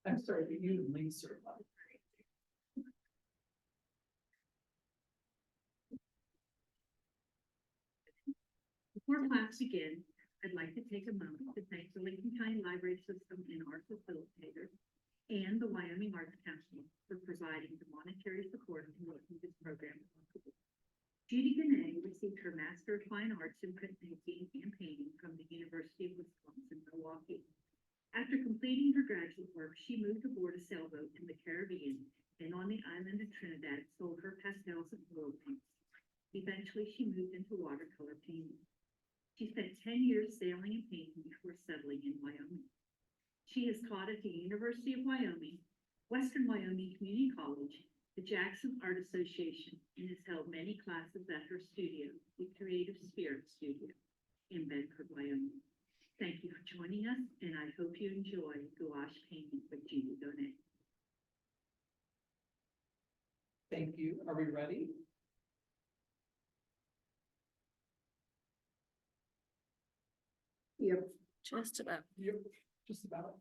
I'm sorry, but you and Lisa are like. Before class begins, I'd like to take a moment to thank the Lincoln County Library System and our facilitators and the Wyoming Arts Council for providing the monetary support in making this program possible. Judy Gannett received her Master of Fine Arts in Printmaking and Painting from the University of Wisconsin, Milwaukee. After completing her graduate work, she moved aboard a sailboat in the Caribbean and on the island of Trinidad sold her pastels and oil paints. Eventually, she moved into watercolor painting. She spent 10 years sailing and painting before settling in Wyoming. She has taught at the University of Wyoming, Western Wyoming Community College, the Jackson Art Association, and has held many classes at her studio, the Creative Spirit Studio, in Bedford, Wyoming. Thank you for joining us, and I hope you enjoy Gouache painting with Judy Gannett. Thank you. Are we ready? Yep. Just about. Yep, just about.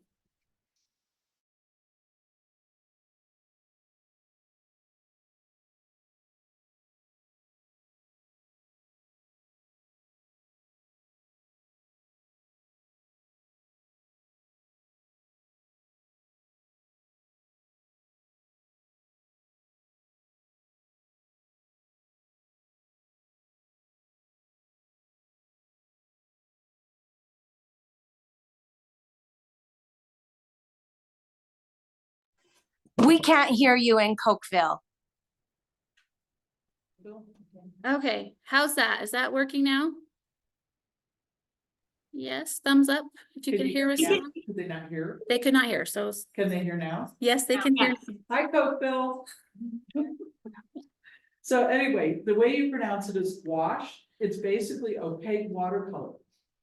We can't hear you in Cokeville. Okay, how's that? Is that working now? Yes, thumbs up if you can hear us. Yeah, now. Could they not hear? They could not hear, so Can they hear now? yes, they can hear. Hi, Cokeville. So anyway, the way you pronounce it is gouache. It's basically opaque watercolor.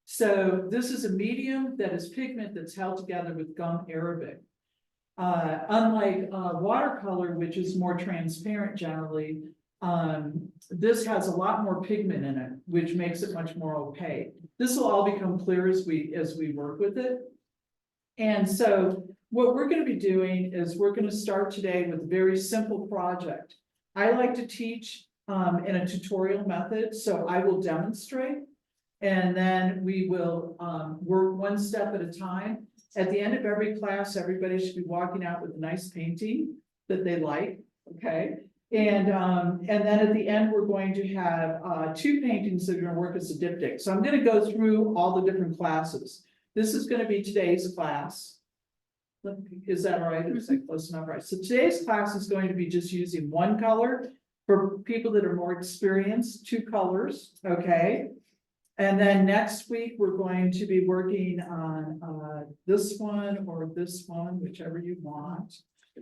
So this is a medium that is pigment that's held together with gum arabic. Unlike watercolor, which is more transparent generally, this has a lot more pigment in it, which makes it much more opaque. This will all become clear as we work with it. And so what we're going to be doing is we're going to start today with a very simple project. I like to teach in a tutorial method, so I will demonstrate, and then we will work one step at a time. At the end of every class, everybody should be walking out with a nice painting that they like, okay? And then at the end, we're going to have 2 paintings that are going to work as a diptych. So I'm going to go through all the different classes. This is going to be today's class. Is that all right? Is that close enough? Right. So today's class is going to be just using one color. For people that are more experienced, 2 colors, okay? And then next week, we're going to be working on this one or this one, whichever you want.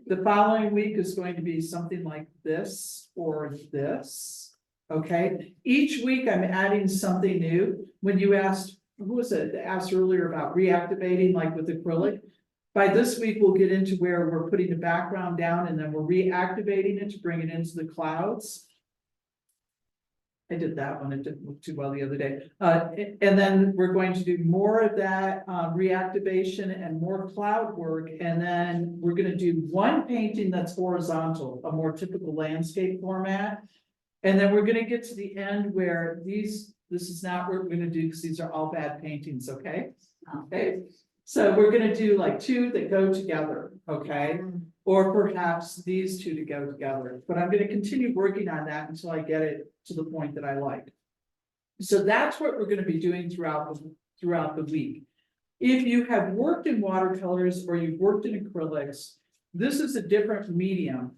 The following week is going to be something like this or this, okay? Each week I'm adding something new. When you asked, who was it that asked earlier about reactivating like with acrylic? By this week, we'll get into where we're putting the background down and then we're reactivating it to bring it into the clouds. I did that one, it didn't look too well the other day. And then we're going to do more of that reactivation and more cloud work. And then we're going to do one painting that's horizontal, a more typical landscape format. And then we're going to get to the end where this is not what we're going to do because these are all bad paintings, okay? Okay. So we're going to do like 2 that go together, okay? Or perhaps these 2 to go together. But I'm going to continue working on that until I get it to the point that I like. So that's what we're going to be doing throughout the week. If you have worked in watercolors or you've worked in acrylics, this is a different medium.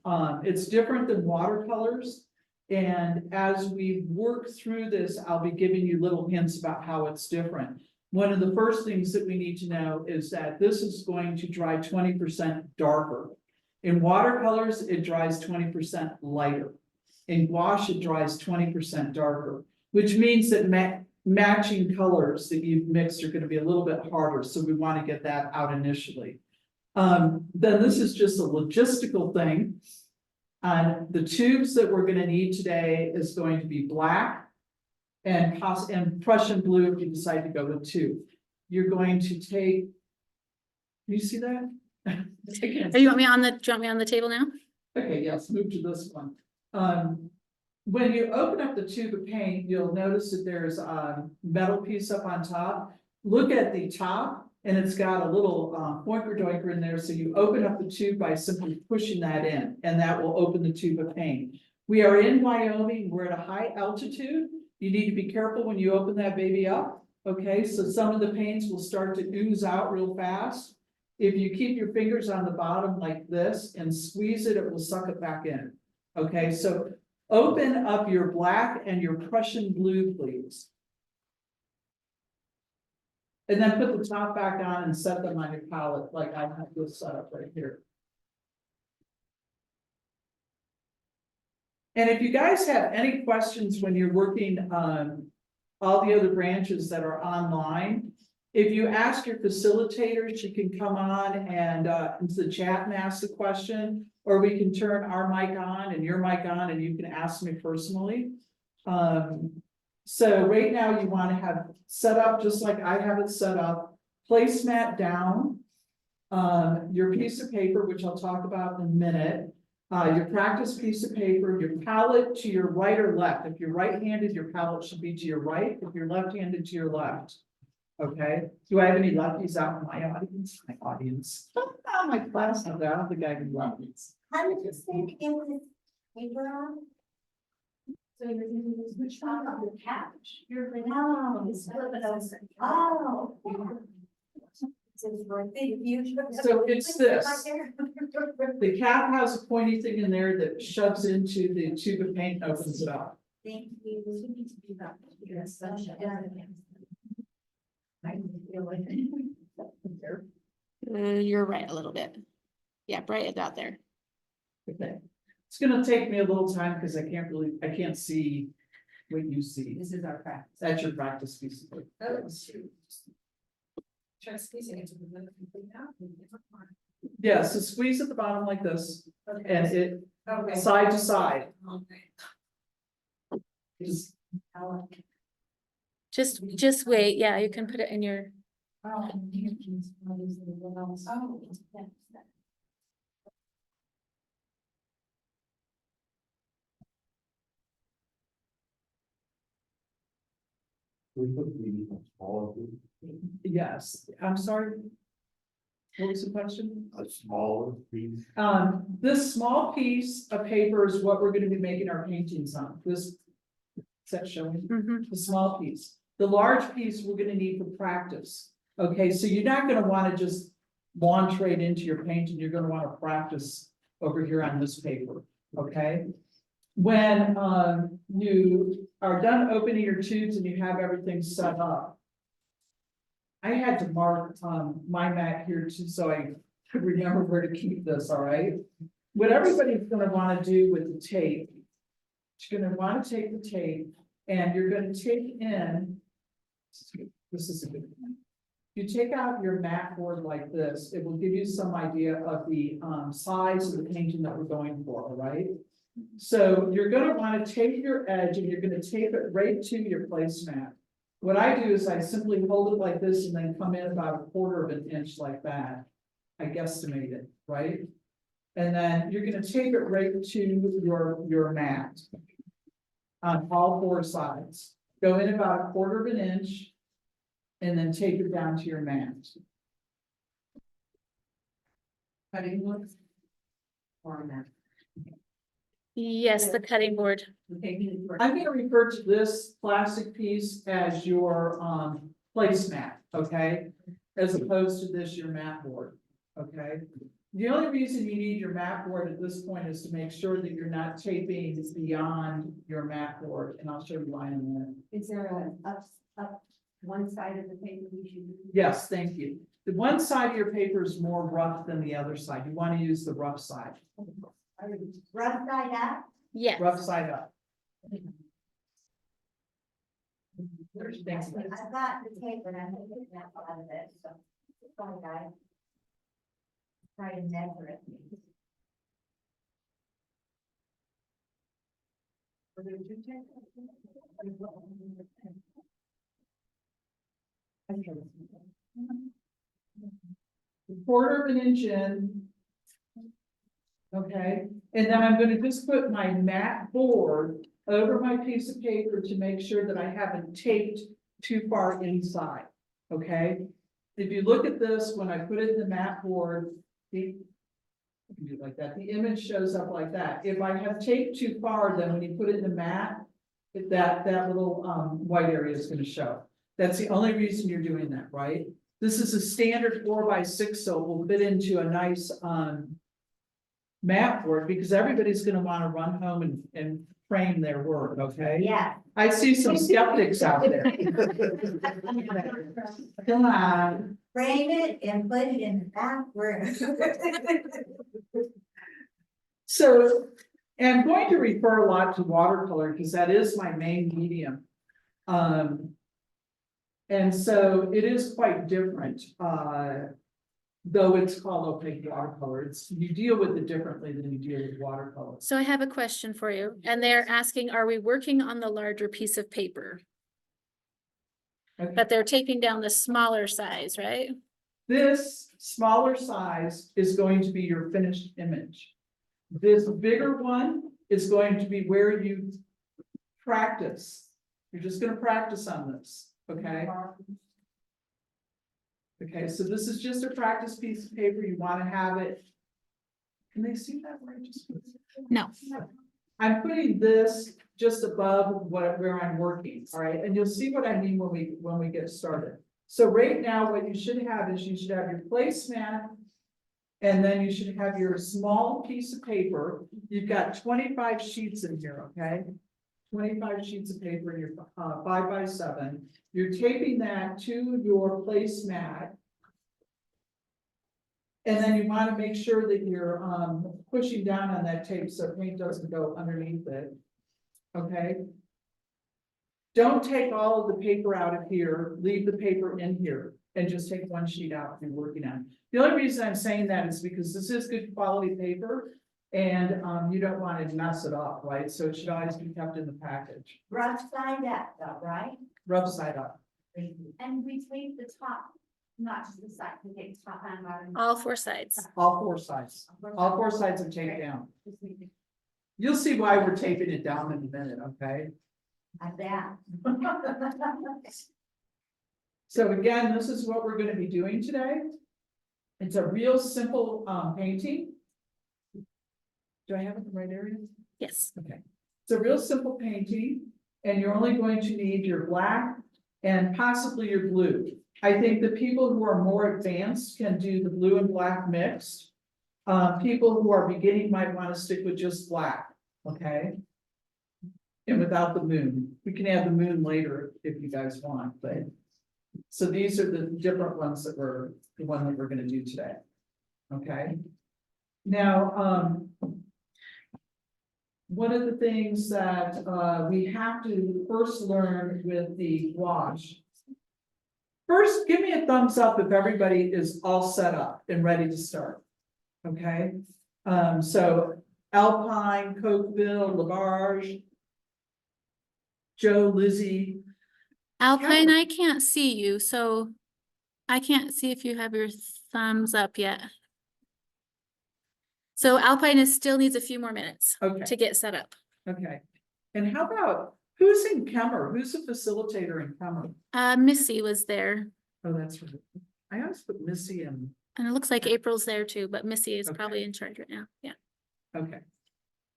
It's different than watercolors. And as we work through this, I'll be giving you little hints about how it's different. One of the first things that we need to know is that this is going to dry 20% darker. In watercolors, it dries 20% lighter. In gouache, it dries 20% darker, which means that matching colors that you've mixed are going to be a little bit harder. So we want to get that out initially. Then this is just a logistical thing. The tubes that we're going to need today is going to be black, and Prussian blue if you decide to go with 2. You're going to take. Can you see that? Oh, you want me on the, do you want me on the table now? Okay, yes, move to this one. When you open up the tube of paint, you'll notice that there's a metal piece up on top. Look at the top and it's got a little pointer doinker in there. So you open up the tube by simply pushing that in and that will open the tube of paint. We are in Wyoming, we're at a high altitude. You need to be careful when you open that baby up. Okay, so some of the paints will start to ooze out real fast. If you keep your fingers on the bottom like this and squeeze it, it will suck it back in. Okay, so open up your black and your Prussian blue, please. And then put the top back on and set them on your palette like I have this set up right here. And if you guys have any questions when you're working on all the other branches that are online, if you ask your facilitator, she can come on and into the chat and ask the question, or we can turn our mic on and your mic on and you can ask me personally. So right now you want to have set up just like I have it set up, placemat down, your piece of paper, which I'll talk about in a minute, your practice piece of paper, your palette to your right or left. If you're right-handed, your palette should be to your right. If you're left-handed, to your left. Okay, do I have any lefties out in my audience? My audience. Oh, my class, no, I don't think I have any lefties. How did you say to get this paper on? So you're using this, which one on the couch? You're like, oh, it's flip it over. Oh. So it's this. The cap has a pointy thing in there that shoves into the tube of paint and opens it up. Thank you. Yes, I feel like. You're right a little bit. Yeah, right about there. Okay. It's gonna take me a little time because I can't see what you see. This is our practice. That's your practice piece of paper. Oh, shoot. Try squeezing it to the middle complete now. Yeah, so squeeze at the bottom like this Okay. and it Okay. side to side. Okay. Just Just wait. Yeah, you can put it in your, Oh. Oh. yes, I'm sorry. What was the question? A smaller piece. This small piece of paper is what we're gonna be making our paintings on. This. Is that showing? mhm. The small piece. The large piece we're gonna need for practice. Okay, so you're not gonna wanna just launch right into your painting. You're gonna wanna practice over here on this paper, okay? When you are done opening your tubes and you have everything set up. I had to mark my mat here too, so I could remember where to keep this, all right? What everybody's gonna wanna do with the tape. You're gonna wanna take the tape and you're gonna take in. This is a good one. You take out your mat board like this, it will give you some idea of the size of the painting that we're going for, all right? So you're gonna wanna take your edge and you're gonna tape it right to your placemat. What I do is I simply hold it like this and then come in about 1/4 of an inch like that. I guesstimate it, right? And then you're gonna tape it right to your mat. On all 4 sides. Go in about 1/4 of an inch. And then tape it down to your mat. Cutting board? Or mat? Yes, the cutting board. I'm gonna refer to this plastic piece as your placemat, okay? As opposed to this, your mat board, okay? The only reason you need your mat board at this point is to make sure that you're not taping beyond your mat board, and I'll show you why in a minute. Is there a up one side of the paper we should use? Yes, thank you. The one side of your paper is more rough than the other side. You want to use the rough side, Rough side up? Yes. rough side up. I've got the tape, but I'm gonna get that out of it, so. Sorry, guys. Try to measure it. Quarter of an inch in. Okay, and then I'm gonna just put my mat board over my piece of paper to make sure that I haven't taped too far inside, okay? If you look at this, when I put it in the mat board, the do it like that, the image shows up like that. If I have taped too far, then when you put it in the mat, that little white area is gonna show. That's the only reason you're doing that, right? This is a standard 4x6, so it will fit into a nice mat board, because everybody's gonna wanna run home and frame their work, okay? Yeah. I see some skeptics out there. Come on. Frame it and put it in the back room. So, and I'm going to refer a lot to watercolor, because that is my main medium. And so it is quite different, though it's called opaque watercolor. You deal with it differently than you deal with watercolor. So I have a question for you, and they're asking, are we working on the larger piece of paper? Okay. But they're taking down the smaller size, right? This smaller size is going to be your finished image. This bigger one is going to be where you practice. You're just gonna practice on this, okay? Okay, so this is just a practice piece of paper. You wanna have it. Can they see that where I just? No. I'm putting this just above where I'm working, all right? And you'll see what I mean when we get started. So right now, what you should have is you should have your placemat. And then you should have your small piece of paper. You've got 25 sheets in here, okay? 25 sheets of paper in your 5x7. You're taping that to your placemat. And then you want to make sure that you're pushing down on that tape so paint doesn't go underneath it. Okay? Don't take all of the paper out of here, leave the paper in here, and just take one sheet out if you're working on it. The only reason I'm saying that is because this is good quality paper, and you don't want to mess it up, right? So it should always be kept in the package. Rough side up though, right? Rough side up. And we leave the top, not just the side, we get top and bottom. All four sides. All four sides. All four sides are taped down. You'll see why we're taping it down in a minute, okay? Like that. So again, this is what we're going to be doing today. It's a real simple painting. Do I have it in the right area? Yes. Okay. It's a real simple painting, and you're only going to need your black and possibly your blue. I think the people who are more advanced can do the blue and black mixed. People who are beginning might want to stick with just black, okay? And without the moon. We can add the moon later if you guys want, but. So these are the different ones that we're gonna do today. Okay? Now, one of the things that we have to first learn with the gouache. First, give me a thumbs up if everybody is all set up and ready to start. Okay? So Alpine, Cokeville, Labarge, Joe, Lizzie. Alpine, I can't see you, so I can't see if you have your thumbs up yet. So Alpine still needs a few more minutes Okay. to get set up. Okay, and how about, who's in Kemmer? Who's a facilitator in Kemmer? Missy was there, Oh, that's right. I always put Missy in, and it looks like April's there too, but Missy is Okay. probably in charge right now. Yeah. okay.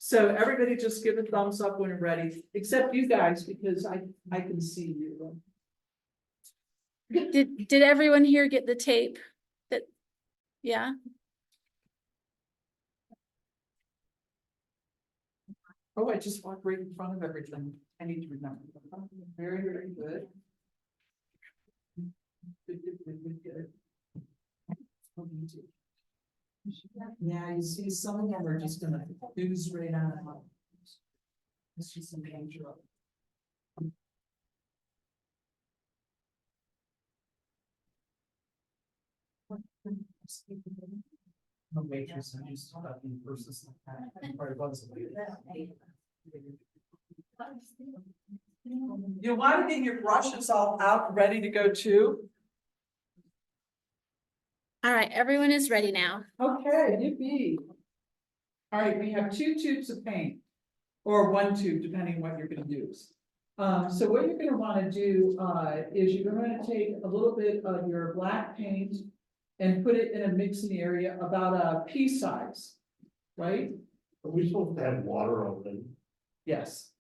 So everybody just give a thumbs up when you're ready, except you guys, because I can see you. Did everyone here get the tape? That, yeah, Oh, I just walked right in front of everything. I need to remember. Very, very good. Good. Oh, me too. Yeah, you see, some of them are just gonna ooze right on out. It's just some danger. No waitress, I just thought in versus like that. Or it was a waitress. You want to get your brushes all out, ready to go too? All right, everyone is ready now. Okay, yippee. All right, we have 2 tubes of paint, or 1 tube, depending what you're gonna use. So what you're gonna wanna do, is you're gonna take a little bit of your black paint and put it in a mixing area about a pea size, right? Are we supposed to have water on them? Yes.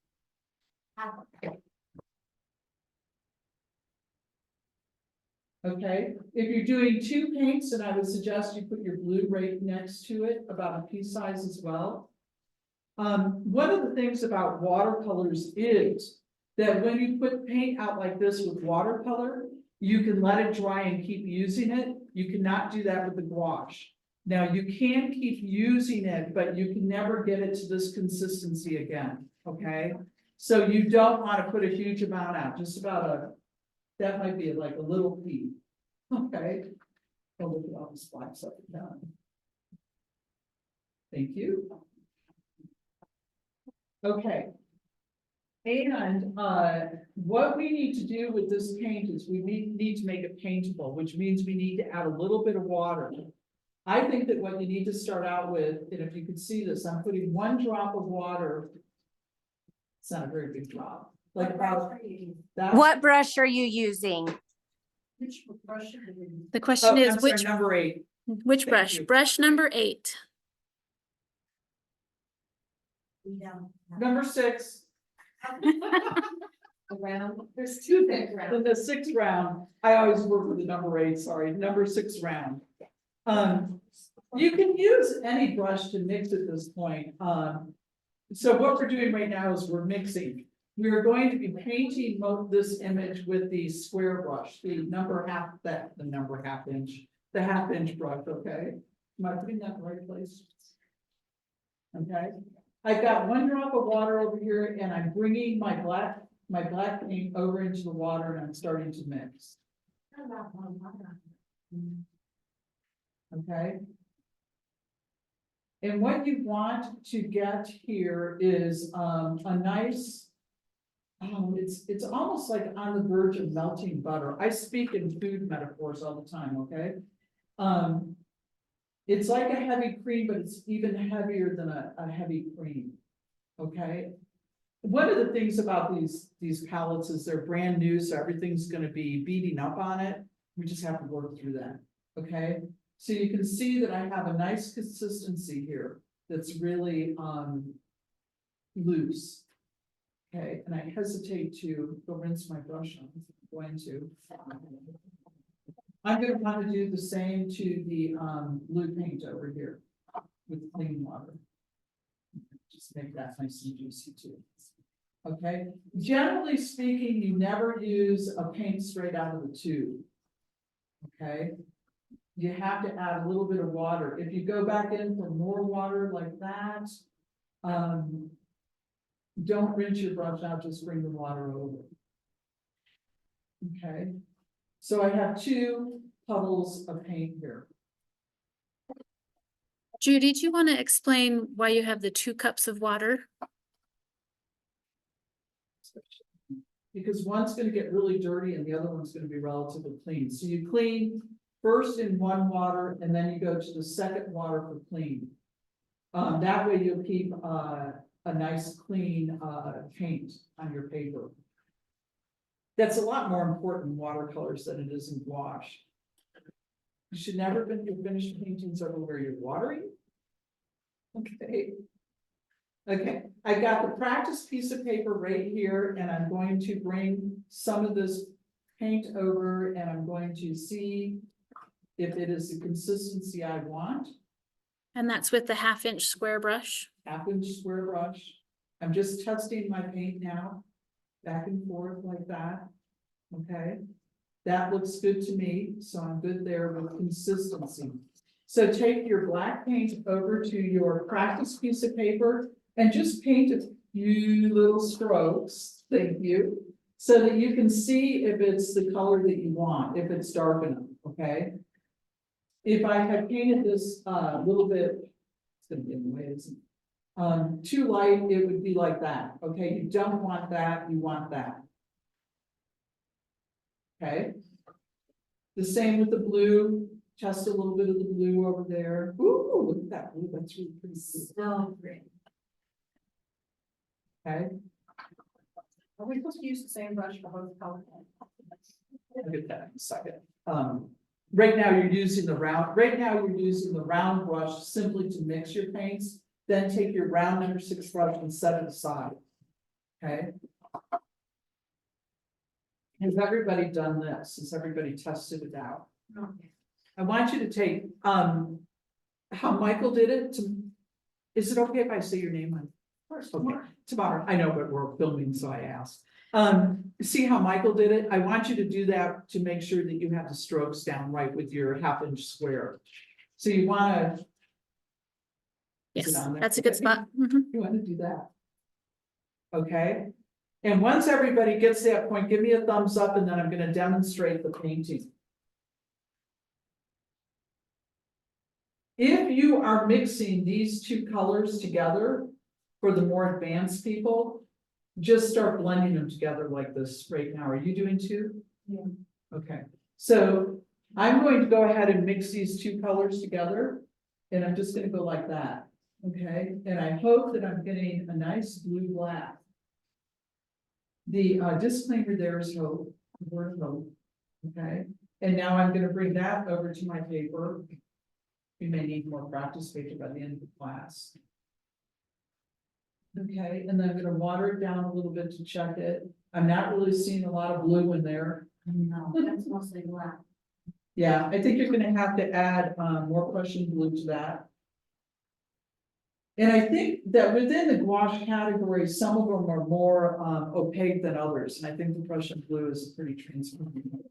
Okay, if you're doing 2 paints, then I would suggest you put your blue right next to it, about a pea size as well. One of the things about watercolors is that when you put paint out like this with watercolor, you can let it dry and keep using it. You cannot do that with the gouache. Now, you can keep using it, but you can never get it to this consistency again, okay? So you don't want to put a huge amount out, just about that might be like a little pea, okay? Oh, look at all the spots up and down. Thank you. Okay. And what we need to do with this paint is we need to make it paintable, which means we need to add a little bit of water. I think that what you need to start out with, and if you can see this, I'm putting 1 drop of water. It's not a very big drop, like about that. What brush are you using? Which brush? The question Oh, is I'm sorry, which number 8. which thank brush? you. Brush number 8. Number 6. Around, there's 2 big rounds. In the 6th round, I always work with the number 8, sorry, number 6 round. You can use any brush to mix at this point. So what we're doing right now is we're mixing. We are going to be painting this image with the square brush, the half inch brush, okay? Am I putting that in the right place? Okay, I've got 1 drop of water over here and I'm bringing my black paint over into the water and I'm starting to mix. Okay. And what you want to get here is a nice, it's almost like on the verge of melting butter. I speak in food metaphors all the time, okay? It's like a heavy cream, but it's even heavier than a heavy cream, okay? One of the things about these palettes is they're brand new, so everything's gonna be beating up on it. We just have to work through that, okay? So you can see that I have a nice consistency here that's really loose. Okay, and I hesitate to go rinse my brush on, I'm going to want to do the same to the blue paint over here with clean water. Just make that nice and juicy too. Okay, generally speaking, you never use a paint straight out of the tube. Okay. You have to add a little bit of water. If you go back in for more water like that, don't rinse your brush out, just bring the water over. Okay, so I have 2 puddles of paint here. Judy, do you want to explain why you have the 2 cups of water? Because one's going to get really dirty and the other one's going to be relatively clean. So you clean first in one water, and then you go to the second water for clean. That way you'll keep a nice clean paint on your paper. That's a lot more important in watercolors than it is in gouache. You should never finish paintings over where you're watering. Okay. Okay, I got the practice piece of paper right here, and I'm going to bring some of this paint over, and I'm going to see if it is the consistency I want. And that's with the 1/2 inch square brush. 1/2 inch square brush. I'm just testing my paint now, back and forth like that. Okay, that looks good to me, so I'm good there with consistency. So take your black paint over to your practice piece of paper and just paint a few little strokes, thank you, so that you can see if it's the color that you want, if it's dark enough, okay? If I had painted this little bit, it's gonna be in the way, isn't it? Too light, it would be like that, okay? You don't want that, you want that. Okay? The same with the blue, just a little bit of the blue over there. Ooh, look at that blue, that's really pretty. So pretty. Okay, Are we supposed to use the same brush for both colors? I'll get that in a second. Right now you're using the round brush simply to mix your paints, then take your round number 6 brush and set it aside. Okay? Has everybody done this? Has everybody tested it out? I want you to take, how Michael did it to, is it okay if I say your name on? First, Okay, tomorrow, I know, but we're filming, so I asked. See how Michael did it? I want you to do that to make sure that you have the strokes down right with your 1/2 inch square. So you wanna. Is it Yes, on there? that's a good spot. Mhm. You wanna do that? Okay, and once everybody gets to that point, give me a thumbs up and then I'm gonna demonstrate the painting. If you are mixing these 2 colors together, for the more advanced people, just start blending them together like this right now. Are you doing 2? Yeah. Okay, so I'm going to go ahead and mix these 2 colors together. And I'm just gonna go like that, okay? And I hope that I'm getting a nice blue black. The disclaimer there is hope, the word hope, okay? And now I'm gonna bring that over to my paper. We may need more practice paper by the end of the class. Okay, and then I'm gonna water it down a little bit to check it. I'm not really seeing a lot of blue in there. No, that's mostly black. Yeah, I think you're gonna have to add more Prussian blue to that. And I think that within the gouache category, some of them are more opaque than others, and I think the Prussian blue is pretty transparent.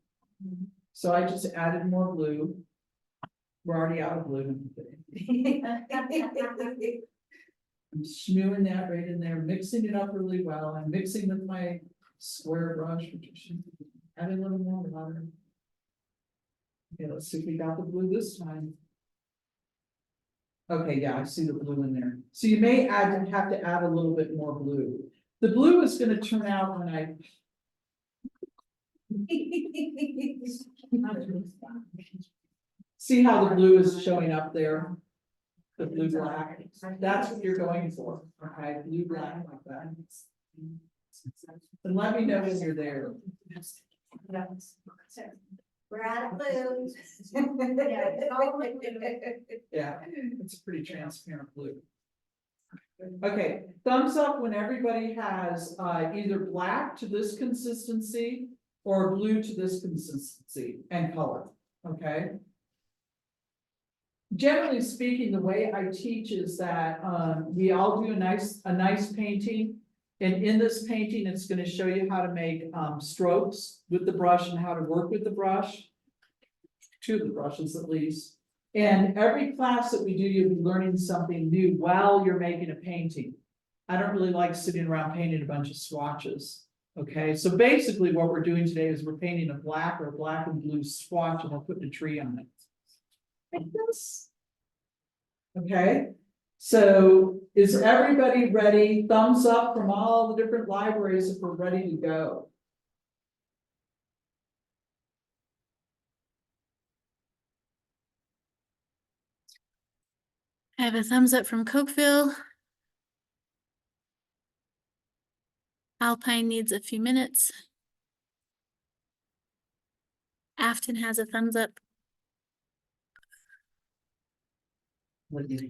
So I just added more blue. We're already out of blue. I'm smoothing that right in there, mixing it up really well. I'm mixing with my square brush, which should add a little more water. Okay, let's see if we got the blue this time. Okay, yeah, I see the blue in there. So you may have to add a little bit more blue. The blue is gonna turn out when I. See how the blue is showing up there? The blue black, that's what you're going for, okay, blue black like that. And let me know when you're there. We're out of blue. Yeah, it's a pretty transparent blue. Okay, thumbs up when everybody has either black to this consistency or blue to this consistency and color, okay? Generally speaking, the way I teach is that we all do a nice painting. And in this painting, it's going to show you how to make strokes with the brush and how to work with the brush. 2 of the brushes at least. And every class that we do, you'll be learning something new while you're making a painting. I don't really like sitting around painting a bunch of swatches. Okay, so basically what we're doing today is we're painting a black or black and blue swatch and we're putting a tree on it. Like this. Okay, so is everybody ready? Thumbs up from all the different libraries if we're ready to go. I have a thumbs up from Cokeville. Alpine needs a few minutes. Afton has a thumbs up.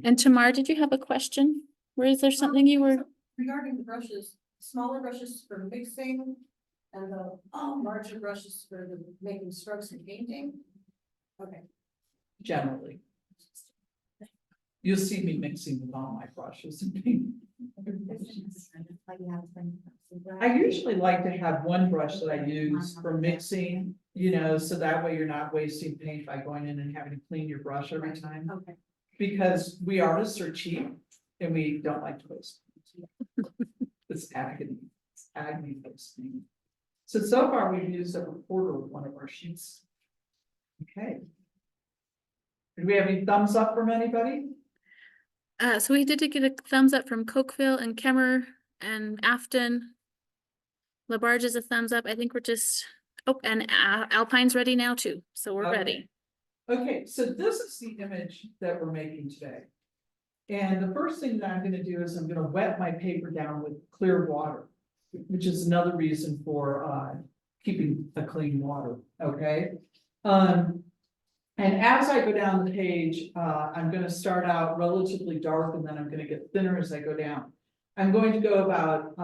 And Tamar, did you have a question? Or is there something you were? Regarding the brushes, smaller brushes for mixing and the larger brushes for the making strokes and painting. Okay. Generally. You'll see me mixing with all my brushes and paint. I usually like to have one brush that I use for mixing, you know, so that way you're not wasting paint by going in and having to clean your brush every time. Okay. Because we artists are cheap and we don't like to waste. It's agony, posting. So far we've used up 1/4 of one of our sheets. Okay. Do we have any thumbs up from anybody? So we did get a thumbs up from Cokeville and Kemmer and Afton. Labarge is a thumbs up. I think we're just, oh, and Alpine's ready now too, so we're Okay. ready. Okay, so this is the image that we're making today. And the first thing that I'm gonna do is I'm gonna wet my paper down with clear water, which is another reason for keeping a clean water, okay? And as I go down the page, I'm gonna start out relatively dark and then I'm gonna get thinner as I go down. I'm going to go about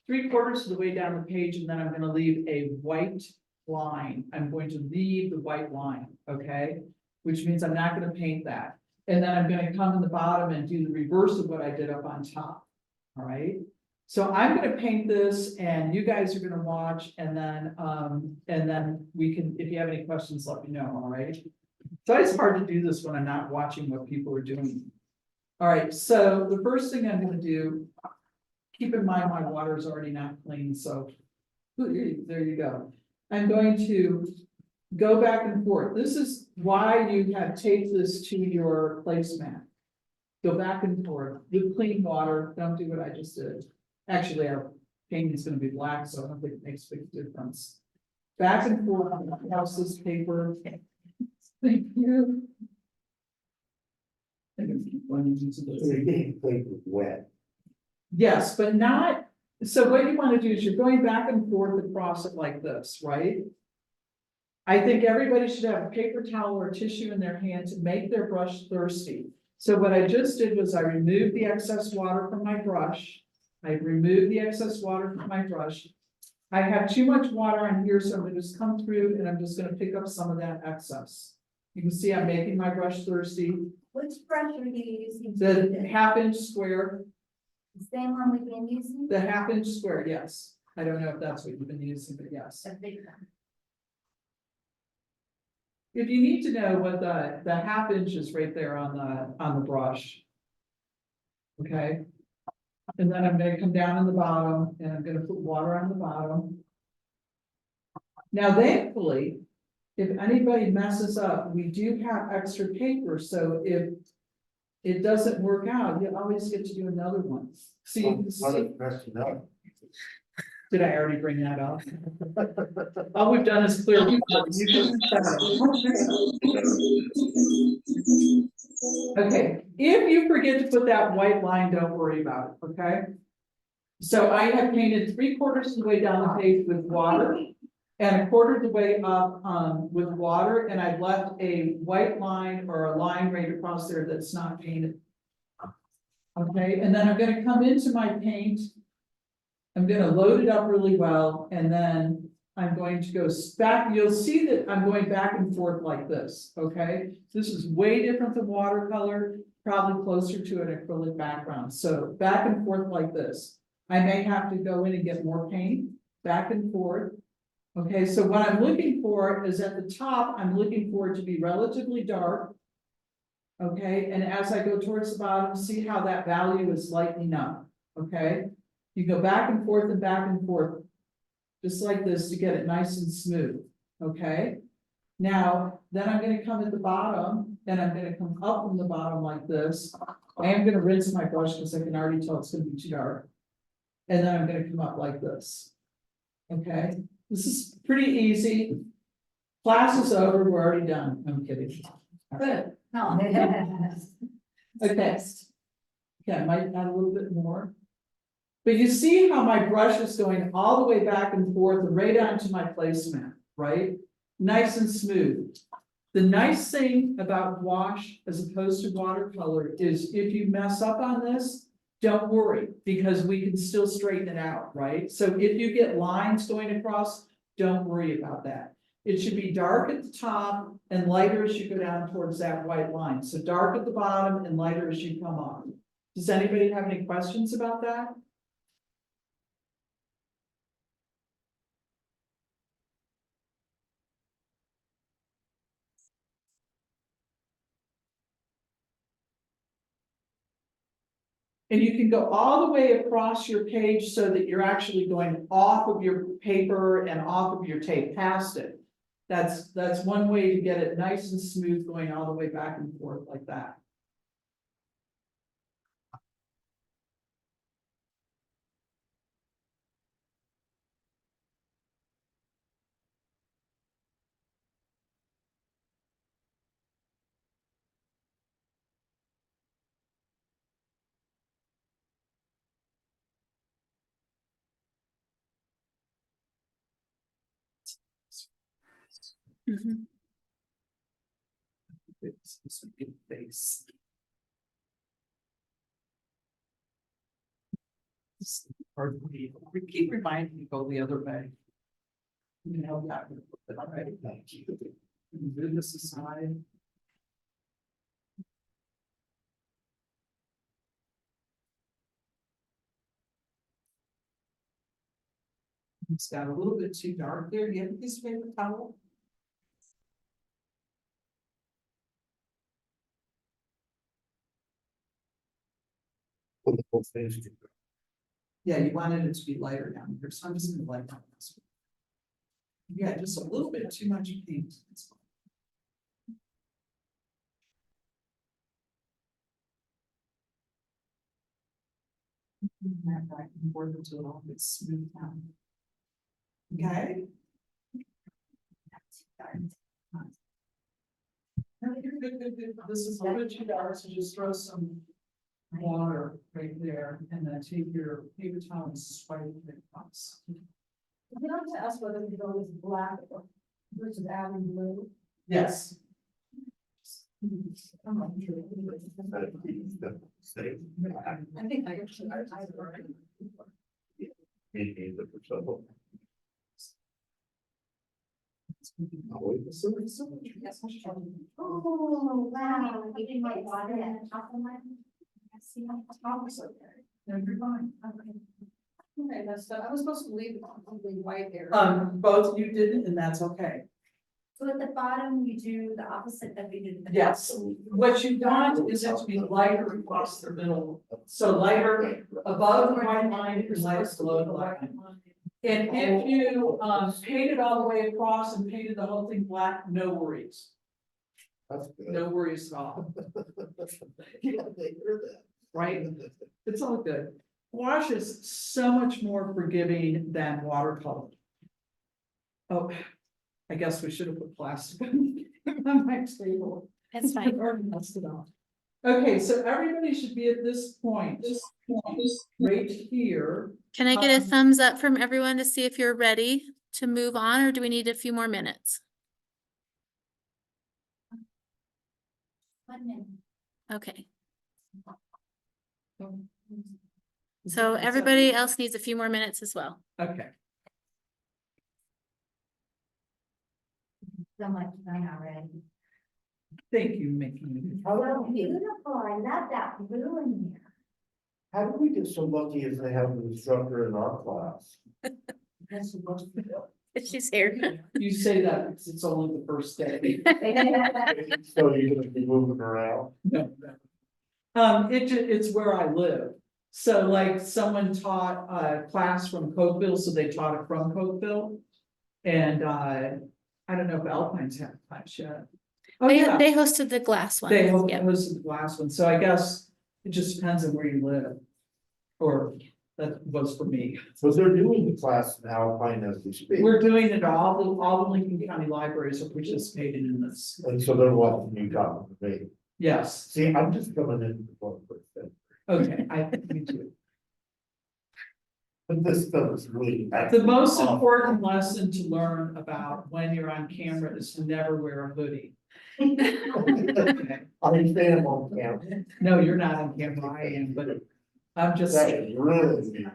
3/4 of the way down the page and then I'm gonna leave a white line. I'm going to leave the white line, okay? Which means I'm not gonna paint that. And then I'm gonna come in the bottom and do the reverse of what I did up on top, all right? So I'm gonna paint this and you guys are gonna watch and then we can, if you have any questions, let me know, all right? So it's hard to do this when I'm not watching what people are doing. All right, so the first thing I'm gonna do, keep in mind my water is already not clean, so there you go. I'm going to go back and forth. This is why you have taped this to your placemat. Go back and forth with clean water. Don't do what I just did. Actually, our paint is gonna be black, so I don't think it makes a big difference. Back and forth across this paper. Thank you. I'm gonna keep running into this. So you're getting paper wet. Yes, but not, so what you wanna do is you're going back and forth across it like this, right? I think everybody should have a paper towel or tissue in their hand to make their brush thirsty. So what I just did was I removed the excess water from my brush. I removed the excess water from my brush. I have too much water on here, so I'm gonna just come through and I'm just gonna pick up some of that excess. You can see I'm making my brush thirsty. Which brush are you using? to do The this? 1/2 inch square, The same one we've been using? the 1/2 inch square, yes. I don't know if that's what you've been using, but yes. A big one. If you need to know what the 1/2 inch is right there on the brush. Okay. And then I'm gonna come down on the bottom and I'm gonna put water on the bottom. Now thankfully, if anybody messes up, we do have extra paper, so if it doesn't work out, you always get to do another one. See, Messing up. did I already bring that up? All we've done is clear. Okay, if you forget to put that white line, don't worry about it, okay? So I have painted 3/4 of the way down the page with water. And 1/4 of the way up, with water, and I've left a white line or a line right across there that's not painted. Okay, and then I'm gonna come into my paint. I'm gonna load it up really well, and then I'm going to go back, you'll see that I'm going back and forth like this, okay? This is way different than watercolor, probably closer to an acrylic background, so back and forth like this. I may have to go in and get more paint, back and forth. Okay, so what I'm looking for is at the top, I'm looking for it to be relatively dark. Okay, and as I go towards the bottom, see how that value is lightening up, okay? You go back and forth and back and forth. Just like this to get it nice and smooth, okay? Now, then I'm gonna come at the bottom and I'm gonna come up from the bottom like this. I am gonna rinse my brush because I can already tell it's gonna be too dark. And then I'm gonna come up like this. Okay, this is pretty easy. Class is over, we're already done. I'm kidding. Good. No. Okay. Yeah, I might add a little bit more. But you see how my brush is going all the way back and forth right onto my placemat, right? Nice and smooth. The nice thing about gouache as opposed to watercolor is if you mess up on this, don't worry, because we can still straighten it out, right? So if you get lines going across, don't worry about that. It should be dark at the top and lighter as you go down towards that white line. So dark at the bottom and lighter as you come up. Does anybody have any questions about that? And you can go all the way across your page so that you're actually going off of your paper and off of your tape past it. That's one way to get it nice and smooth going all the way back and forth like that. Mhm. It's a big face. Pardon me, we keep reminding me to go the other way. You know that, but all right, thank you. Move this aside. It's got a little bit too dark there. Do you have this paper towel? Put the whole face together. Yeah, you wanted it to be lighter down here, so I'm just gonna lighten up this one. Yeah, just a little bit too much paint. That's fine. That back and forth until it all gets smoothed out. Okay? This is a little bit too dark, so just throw some water right there and then take your paper towel and swipe it across. You have to ask whether we go with black versus adding blue. Yes. That'd be the same. I think I should. Maybe the trouble. Oh, wow, we didn't like water at the top of mine. I see my top was okay. Never mind. Okay, that's, I was supposed to leave it completely white there. Both you didn't, and that's okay. So at the bottom, you do the opposite that we did. at the Yes. top. What you want is it to be lighter across the middle. So lighter above the white line and lighter below the white line. And if you painted all the way across and painted the whole thing black, no worries. That's good. No worries at all, Yeah, they hear that. right? It's all good. Gouache is so much more forgiving than watercolor. Oh, I guess we should have put plastic on my table. That's fine. Or messed it up. Okay, so everybody should be at this point, right here. Can I get a thumbs up from everyone to see if you're ready to move on, or do we need a few more minutes? 1 minute. Okay, so everybody else needs a few more minutes as well. Okay, So much fun already. thank you, Mickey. Oh, beautiful, I love that blue in here. How did we get so lucky as they have an instructor in our class? That's supposed to be. She's here. You say that because it's only the first day. So you're gonna be moving around? No, no. It's where I live. So like someone taught a class from Cokeville, so they taught it from Cokeville. And I don't know if Alpine's had a class yet. Oh, yeah, They hosted the glass one. they Yeah. hosted the last one, so I guess it just depends on where you live. Or that was for me. So they're doing the class in Alpine as we speak. We're doing it, all the Lincoln County libraries are participating in this. And so they're watching you talk to me. Yes, See, I'm just coming in for the first thing. okay, I think me too. But this stuff is really. The most important lesson to learn about when you're on camera is to never wear a hoodie. Okay. I understand on camera. No, you're not on camera, I am, but I'm just That saying, is really.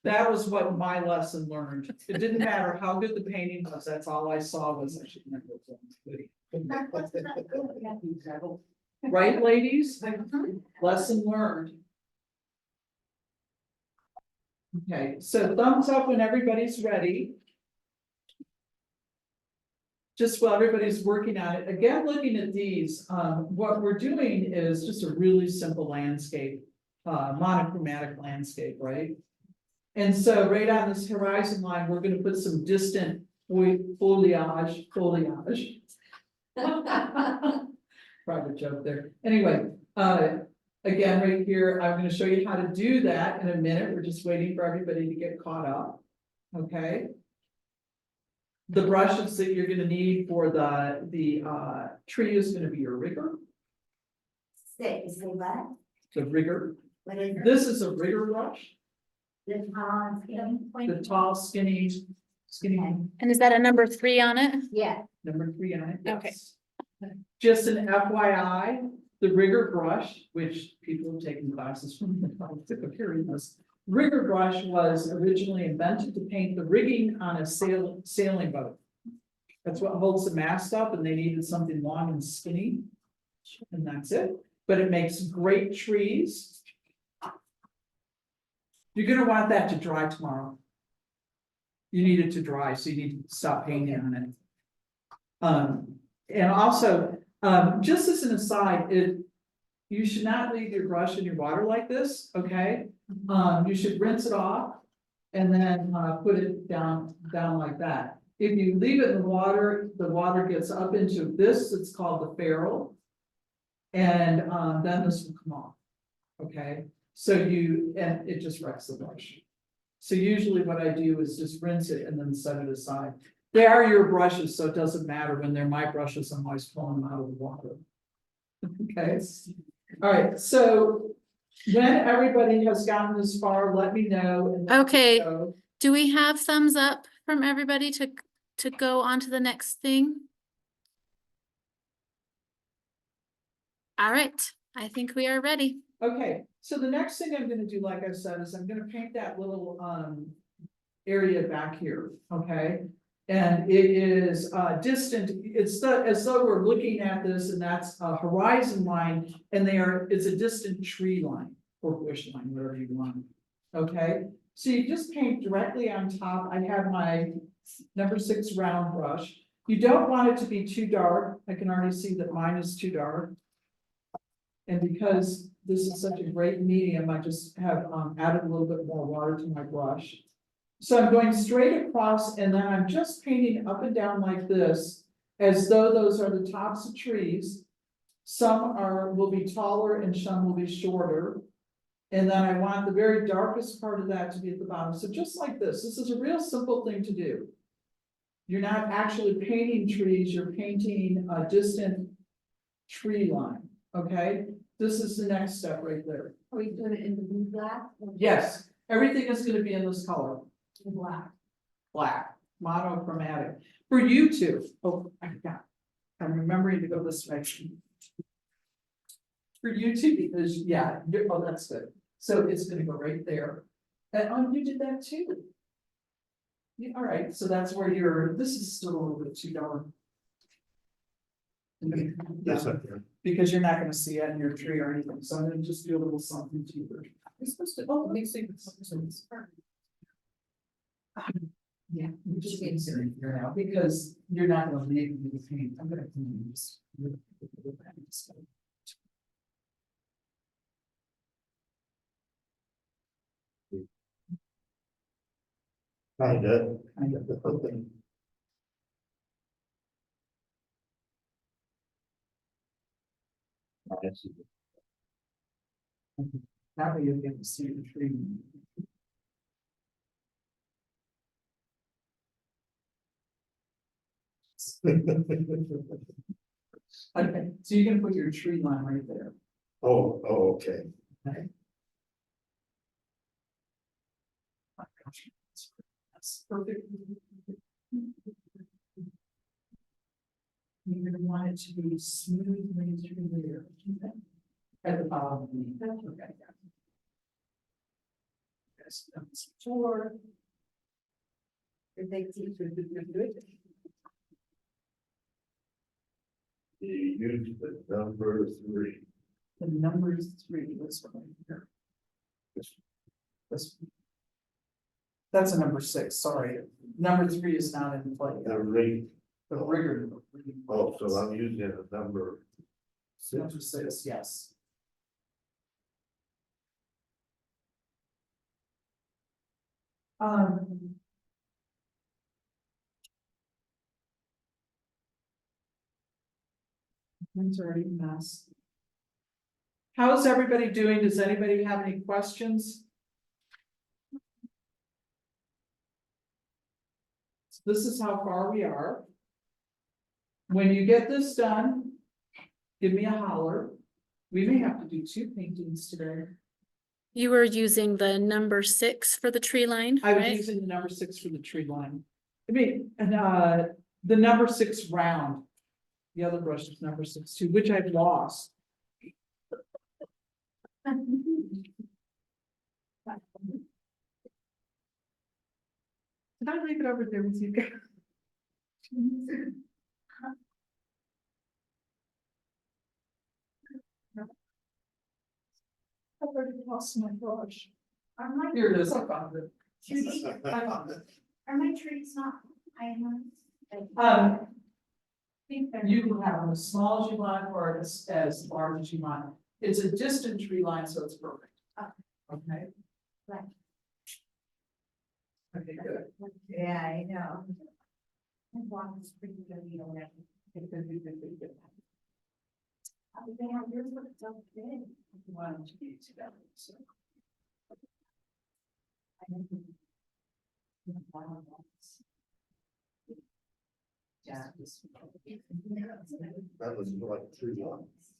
that was what my lesson learned. It didn't matter how good the painting was, that's all I saw was I should never wear a hoodie. Right, ladies? Lesson learned. Okay, so thumbs up when everybody's ready. Just while everybody's working on it, again, looking at these, what we're doing is just a really simple landscape, monochromatic landscape, right? And so right on this horizon line, we're gonna put some distant foliage. Private joke there. Anyway, again, right here, I'm gonna show you how to do that in a minute. We're just waiting for everybody to get caught up. Okay. The brushes that you're gonna need for the tree is gonna be your rigger, Say what? the rigger. What is it? This is a rigger brush, The tall skinny point? the tall skinny Skinny, And is that a number 3 on it? Yeah. number 3 on it. Okay. yes. Just an FYI, the rigger brush, which people have taken classes from, hearing this. Rigger brush was originally invented to paint the rigging on a sailing boat. That's what holds the mast up, and they needed something long and skinny. And that's it, but it makes great trees. You're gonna want that to dry tomorrow. You need it to dry, so you need to stop painting on it. And also, just as an aside, you should not leave your brush in your water like this, okay? You should rinse it off and then, put it down like that. If you leave it in the water gets up into this, it's called the ferrule. And, then this will come off, okay? And it just wrecks the brush. So usually what I do is just rinse it and then set it aside. They are your brushes, so it doesn't matter. When they're my brushes, I'm always pulling them out of the water. Okay, all right, so when everybody has gotten this far, let me know. And then we Okay. go. Do we have thumbs up from everybody to go on to the next thing? All right, I think we are ready. Okay, so the next thing I'm gonna do, like I said, is I'm gonna paint that little area back here, okay? And it is distant, it's as though we're looking at this and that's a horizon line, and it's a distant tree line or bush line, whatever you want. Okay, so you just paint directly on top. I have my number 6 round brush. You don't want it to be too dark. I can already see that mine is too dark. And because this is such a great medium, I just have added a little bit more water to my brush. So I'm going straight across, and then I'm just painting up and down like this, as though those are the tops of trees. Some will be taller and some will be shorter. And then I want the very darkest part of that to be at the bottom. So just like this is a real simple thing to do. You're not actually painting trees, you're painting a distant tree line, okay? This is the next step right there. Are we doing it in the blue black? Yes, everything is gonna be in this color, In black. black, monochromatic. For you two, oh, I forgot. I'm remembering to go this way. For you two, because, yeah, oh, that's good. So it's gonna go right there. And you did that too. Yeah, all right, so that's where this is still a little bit too dark. Yes, I can. Because you're not gonna see it in your tree or anything, so I'm gonna just do a little something cheaper. You're supposed to, oh, let me see. Yeah, we just need to here now, because you're not gonna leave me with paint. I'm gonna use. Kinda. Kind of the whole thing. That way you'll get to see the tree. Okay, so you can put your tree line right there. Oh, okay. Okay. My gosh, that's perfect. You're gonna want it to be smooth right through there. Okay. At the bottom. Okay. Yes, that's 4. Good. You use the number 3. The number 3, this one right here. This. That's a number 6, sorry. Number 3 is not in play. The ring. The rigor. Oh, so I'm using a number 6. Number 6, yes. Mine's already messed. How's everybody doing? Does anybody have any questions? This is how far we are. When you get this done, give me a holler. We may have to do 2 paintings today. You were using the number 6 for the tree line, I was right? using the number 6 for the tree line. I mean, and the number 6 round. The other brush is number 6 too, which I've lost. Did I leave it over there with you guys? I've already lost my brush. Are my Here it is, I found it. trees, are my trees not high enough? Um, Think they're you can not. have them as small as you want or as large as you want. It's a distant tree line, so it's perfect. Okay. Right. Okay, good. Yeah, I know. My block is pretty good, you know, that. They have yours look so big. One, two, together, so. Yeah. That was like 3 months.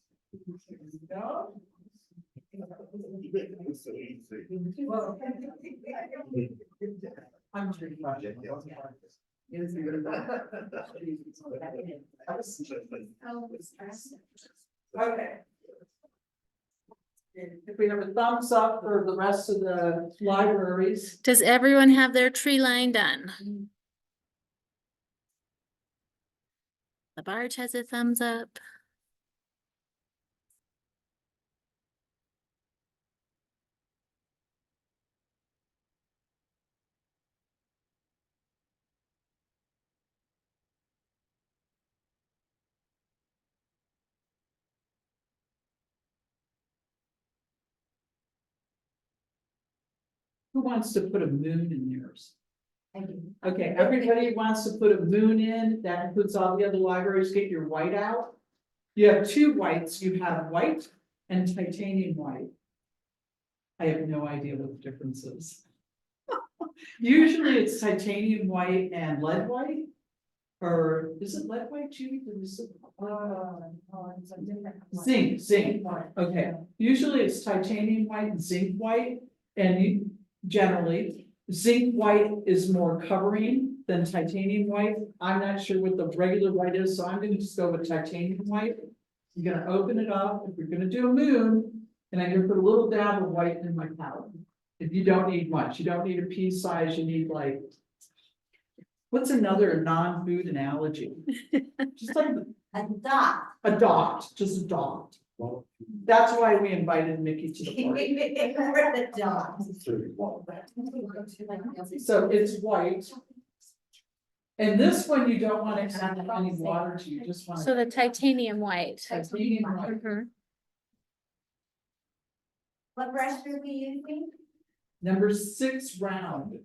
No? It was so easy. Well, I'm tree project. Okay. If we have a thumbs up for the rest of the libraries. Does everyone have their tree line done? Labarge has a thumbs up. Who wants to put a moon in theirs? I do. Okay, everybody wants to put a moon in, that includes all the other libraries, get your white out. You have 2 whites, you have white and titanium white. I have no idea what the difference is. Usually it's titanium white and lead white. Or is it lead white, Judy? It's a different. zinc, okay. Usually it's titanium white and zinc white, and generally, zinc white is more covering than titanium white. I'm not sure what the regular white is, so I'm gonna just go with titanium white. You're gonna open it up, if you're gonna do a moon, and I'm gonna put a little dab of white in my palette. If you don't need much, you don't need a pea size, you need like. What's another non-food analogy? Just like A dot. a dot, just a dot. Well, That's why we invited Mickey to the party. We're the dot. 31. So it's white. And this one, you don't want to add any water to, you just want So to. the titanium white. Titanium white. Mhm. What brush are we using? Number 6 round.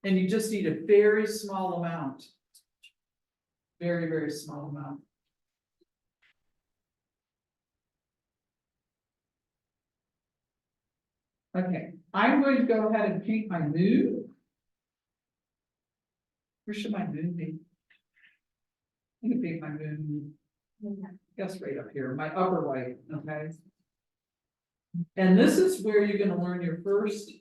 And you just need a very small amount. Very, very small amount. Okay, I'm going to go ahead and paint my moon. Where should my moon be? I'm gonna paint my moon, guess right up here, my upper right, okay? And this is where you're gonna learn your first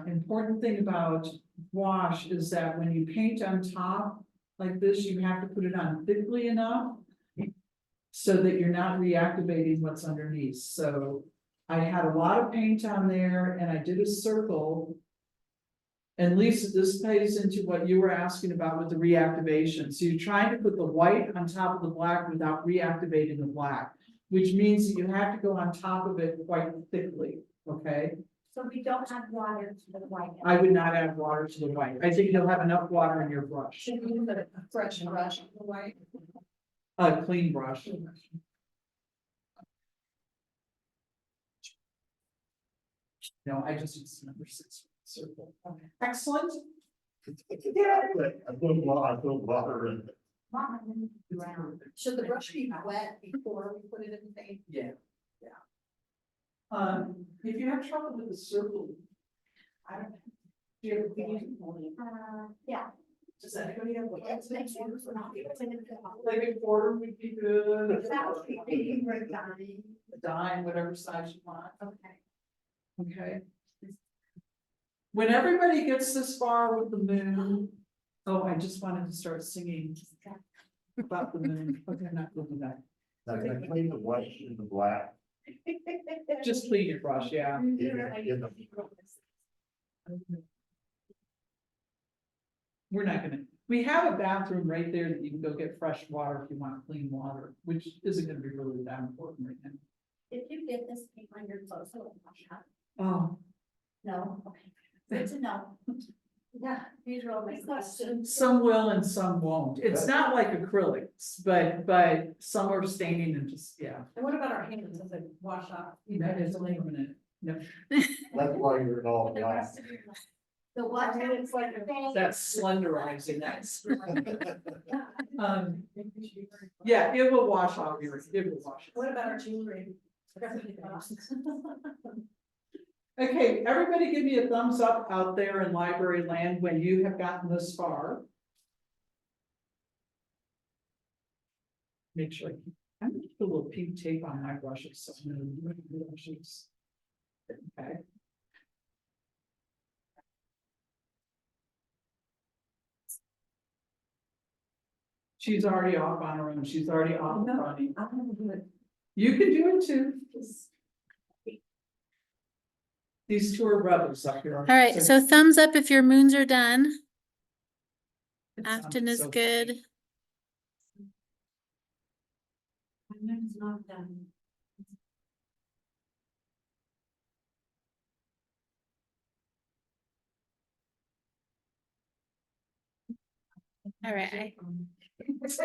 important thing about gouache is that when you paint on top like this, you have to put it on thickly enough so that you're not reactivating what's underneath. So I had a lot of paint on there and I did a circle. And Lisa, this plays into what you were asking about with the reactivation. So you're trying to put the white on top of the black without reactivating the black, which means that you have to go on top of it quite thickly, okay? So we don't add water to the white. I would not add water to the white. I think you'll have enough water in your brush, Should we use a fresh brush on the white? a clean brush. No, I just used number 6 circle. Okay. Excellent. I put water in. Should the brush be wet before we put it in the paint? Yeah, yeah. If you have trouble with the circle, I don't. Do you have a feeling? Yeah. Does anybody have? Let's make sure we're not getting it. Like a quarter would be good. We're dying. A dime, whatever size you want, Okay. okay? When everybody gets this far with the moon, oh, I just wanted to start singing about the moon, okay, not looking that. Now, can I clean the white and the black? Just clean your brush, yeah. We're not gonna, we have a bathroom right there that you can go get fresh water if you want clean water, which isn't gonna be really that important right now. If you get this paint on your clothes, it will wash out. Oh, No, okay, good to know. Yeah, these are all my questions. some will and some won't. It's not like acrylics, but some are staining and just, yeah. And what about our hands, does it wash off? That is a minute. No, That's why you're in all black. The what? It's like that's slenderizing, that's. Yeah, it will wash off your, it will wash. What about our jewelry? Okay, everybody give me a thumbs up out there in library land when you have gotten this far. Make sure, I'm gonna put a little pink tape on my brushes, so I'm gonna do my brushes. Okay. She's already off on her own, she's already off and running. I'm gonna do it. You can do it too. These two are rebels up here. All right, so thumbs up if your moons are done. It Afton sounded is so- good. My name's not done. All right, It's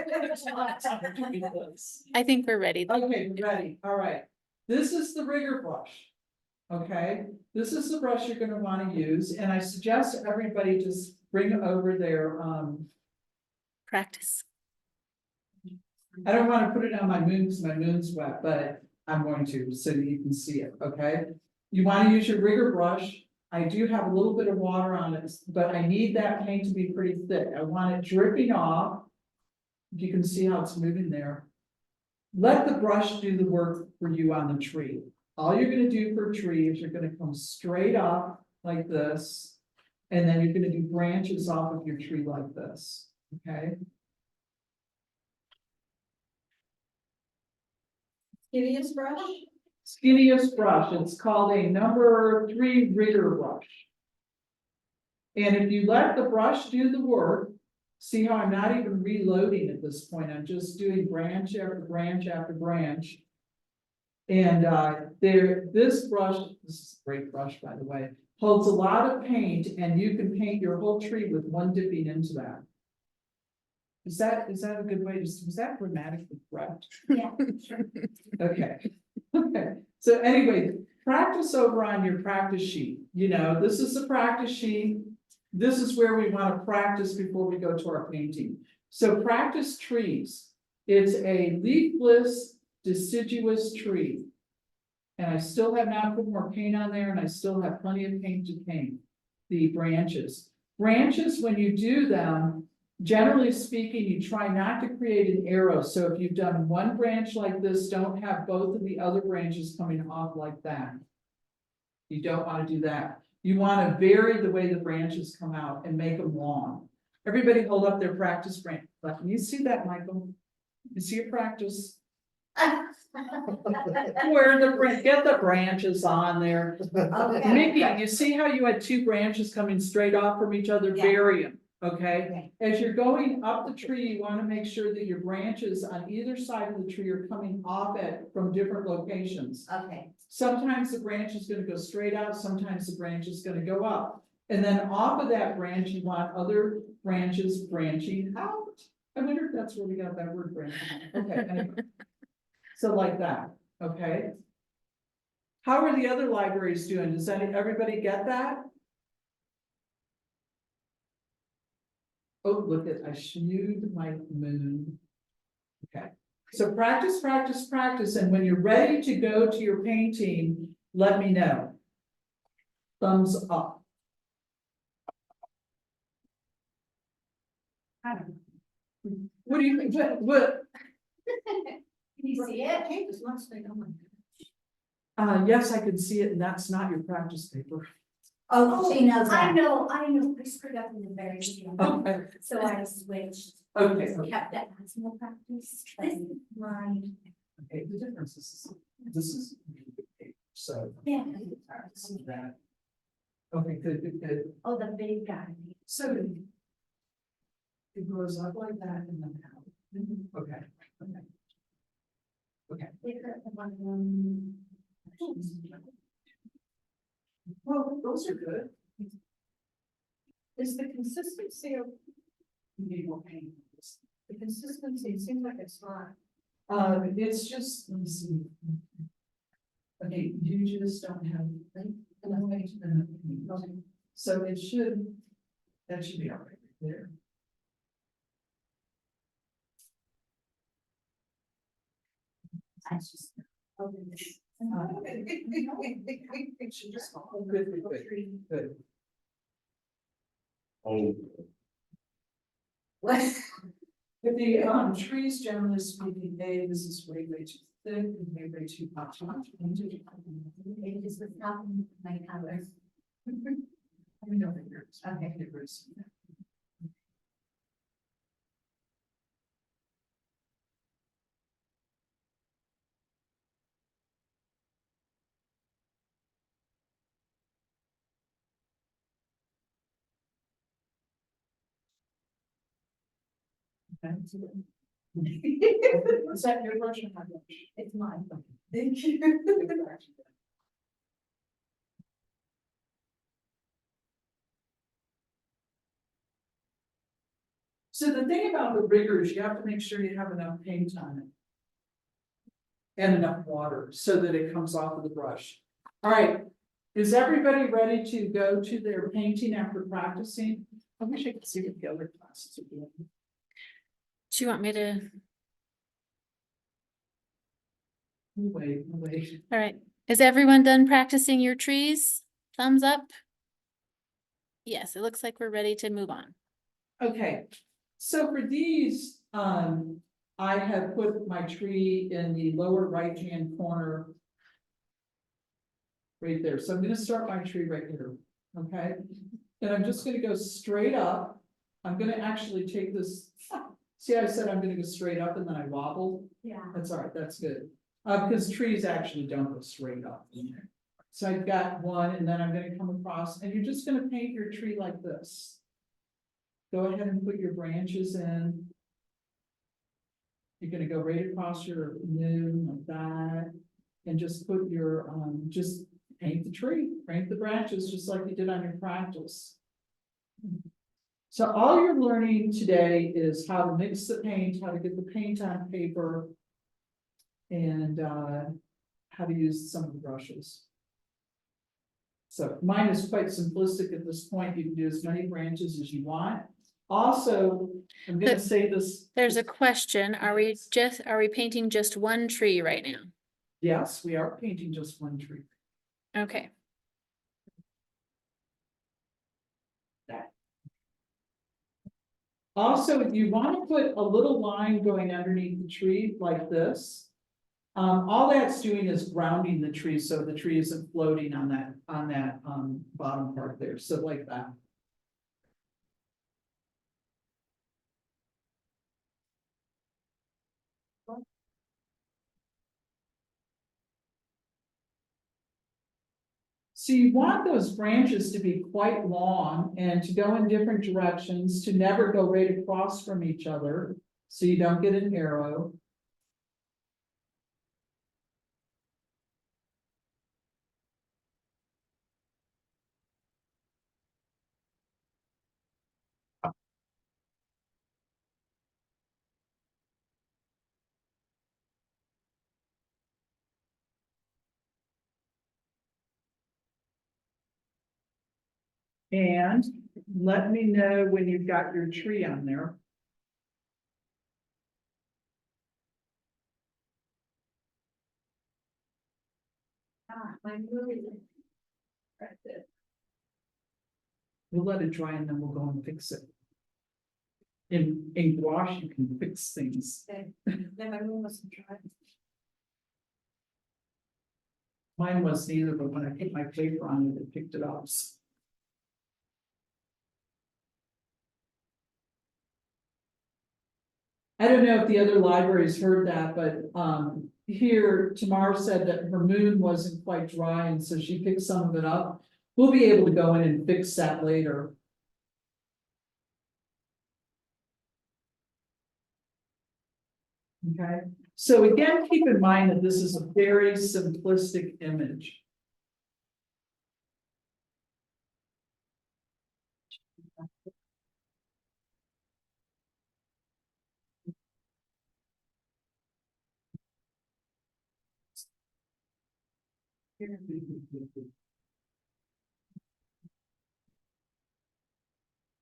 I think we're ready. Okay, we're ready, all right. This is the rigger brush. Okay, this is the brush you're gonna wanna use, and I suggest everybody just bring over their, Practice. I don't wanna put it on my moon, because my moon's wet, but I'm going to, so that you can see it, okay? You wanna use your rigger brush. I do have a little bit of water on it, but I need that paint to be pretty thick. I want it dripping off. If you can see how it's moving there. Let the brush do the work for you on the tree. All you're gonna do for a tree is you're gonna come straight up like this. And then you're gonna do branches off of your tree like this, okay? Skinniest brush? Skinniest brush, it's called a number 3 rigger brush. And if you let the brush do the work, see how I'm not even reloading at this point, I'm just doing branch after branch after branch. And this brush, this is a great brush, by the way, holds a lot of paint, and you can paint your whole tree with one dipping into that. Is that a good way to, was that grammatically correct? Yeah, sure. Okay, okay, so anyway, practice over on your practice sheet, you know, this is the practice sheet. This is where we want to practice before we go to our painting. So practice trees, it's a leafless deciduous tree. And I still have not put more paint on there, and I still have plenty of paint to paint the branches. Branches, when you do them, generally speaking, you try not to create an arrow. So if you've done one branch like this, don't have both of the other branches coming off like that. You don't want to do that. You want to vary the way the branches come out and make them long. Everybody hold up their practice branch. Can you see that, Michael? You see your practice? Where get the branches on there. Okay. Mickey, you see how you had two branches coming straight off from each other, Yeah. vary them, okay? Okay. As you're going up the tree, you wanna make sure that your branches on either side of the tree are coming off it from different locations. Okay, Sometimes the branch is gonna go straight out, sometimes the branch is gonna go up. And then off of that branch, you want other branches branching out. I wonder if that's where we got that word branching. Okay, anyway. So like that, okay? How are the other libraries doing? Does everybody get that? Oh, look at, I shewed my moon. Okay, so practice, practice, practice, and when you're ready to go to your painting, let me know. Thumbs up. What do you, what, Can you see it? Kate does not stay on. yes, I can see it, and that's not your practice paper. Oh, She knows I that. know, I screwed up in the very beginning. Okay, So I switched. okay, Kept that personal practice. This is mine. okay, the difference is, so. Yeah. See that. Okay, good, good, good. Oh, the big guy. So. It grows up like that and then out. Okay, okay. Bigger than one of them. Well, those are good. Is the consistency of, You need more paint. the consistency, it seems like it's not. It's just, let me see. Okay, you just don't have enough paint. Okay. So it should, that should be all right there. That's just. Oh, this. It should just go. Good, good, good, good. Oh, But the trees, generally speaking, this is way too thick and way too much. It is with not my colors. I know that yours. Okay. Yours. Okay. Is that your brush or my brush? It's mine. Thank you. So the thing about the rigger is you have to make sure you have enough paint on it. And enough water so that it comes off of the brush. All right, is everybody ready to go to their painting after practicing? I wish I could see what the other classes are doing. Do you want me to? Wait, wait. All right, is everyone done practicing your trees? Thumbs up? Yes, it looks like we're ready to move on. Okay, so for these, I have put my tree in the lower right-hand corner. Right there, so I'm gonna start my tree right here, okay? And I'm just gonna go straight up. I'm gonna actually take this, see, I said I'm gonna go straight up and then I wobbled. Yeah. That's all right, that's good. Because trees actually don't go straight up. So I've got one and then I'm gonna come across and you're just gonna paint your tree like this. Go ahead and put your branches in. You're gonna go right across your moon like that. And just put your, just paint the tree, paint the branches, just like you did on your practice. So all you're learning today is how to mix the paint, how to get the paint on paper. And how to use some of the brushes. So mine is quite simplistic at this point. You can do as many branches as you want. Also, I'm gonna say this. There's a question, are we painting just one tree right now? Yes, we are painting just one tree. Okay, Also, you want to put a little line going underneath the tree like this. All that's doing is grounding the tree, so the tree isn't floating on that, bottom part there, so like that. So you want those branches to be quite long and to go in different directions, to never go right across from each other, so you don't get an arrow. And let me know when you've got your tree on there. My really. We'll let it dry and then we'll go and fix it. in gouache, you can fix things. Then my room wasn't dry. Mine wasn't either, but when I put my paper on it, it picked it up. I don't know if the other libraries heard that, but here Tamara said that her moon wasn't quite dry, and so she picked some of it up. We'll be able to go in and fix that later. Okay, so again, keep in mind that this is a very simplistic image.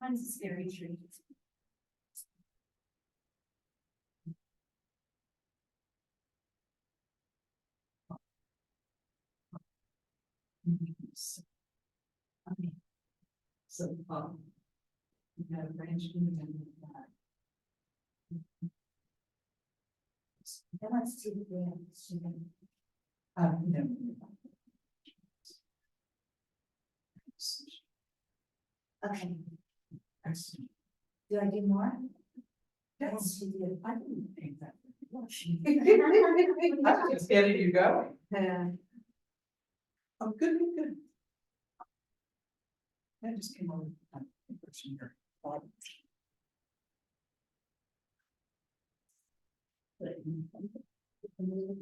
Mine's a scary tree. So, we had a branch in that. That one's too big. No. Okay, Excellent. do I do more? Yes. Yes, you did. I didn't think that. Yeah. I'm just getting you going. Oh, good, good, good. That just came over. Here.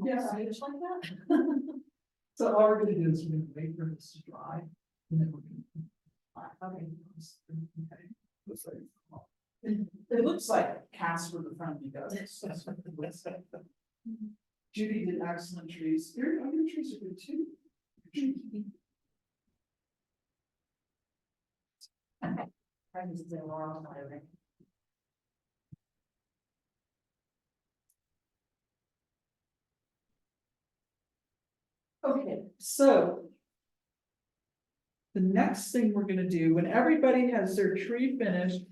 Yeah, I just like that. So all we're gonna do is we're gonna wait for this to dry, and then we're gonna. It looks like Casper the Friendly Ghost. That's what it looks like. Judy did excellent trees. Your trees are good too. I just did more on my ring. Okay, so. The next thing we're gonna do, when everybody has their tree finished,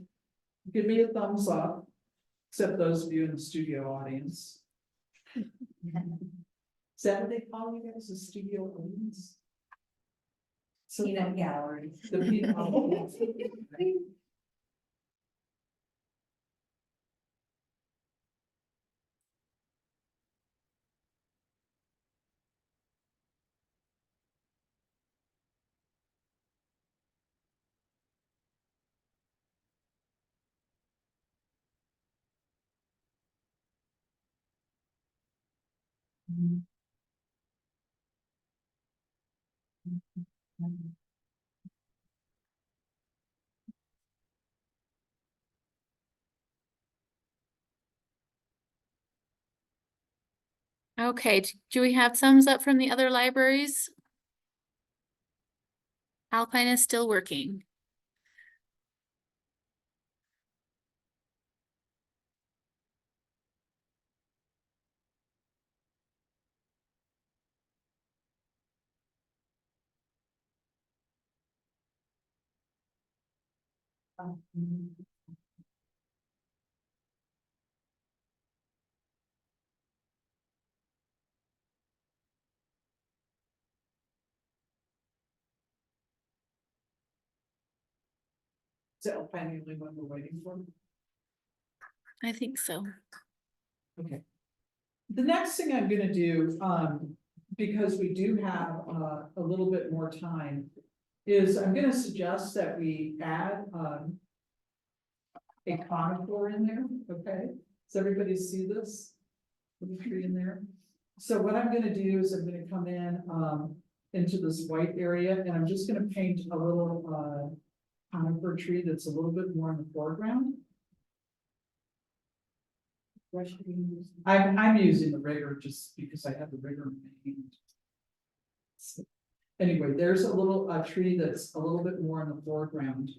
give me a thumbs up. Except those of you in the studio audience. Is that what they call you guys, the studio audience? So Peanut gallery. the people. Okay, do we have thumbs up from the other libraries? Alpine is still working. Is that finally what we're waiting for? I think so. Okay. The next thing I'm gonna do, because we do have, a little bit more time, is I'm gonna suggest that we add, a conifer in there, okay? Does everybody see this? Little tree in there? So what I'm gonna do is I'm gonna come in, into this white area, and I'm just gonna paint a little, conifer tree that's a little bit more in the foreground. I'm using the rigger just because I have the rigger in my hand. So, anyway, there's a little tree that's a little bit more in the foreground.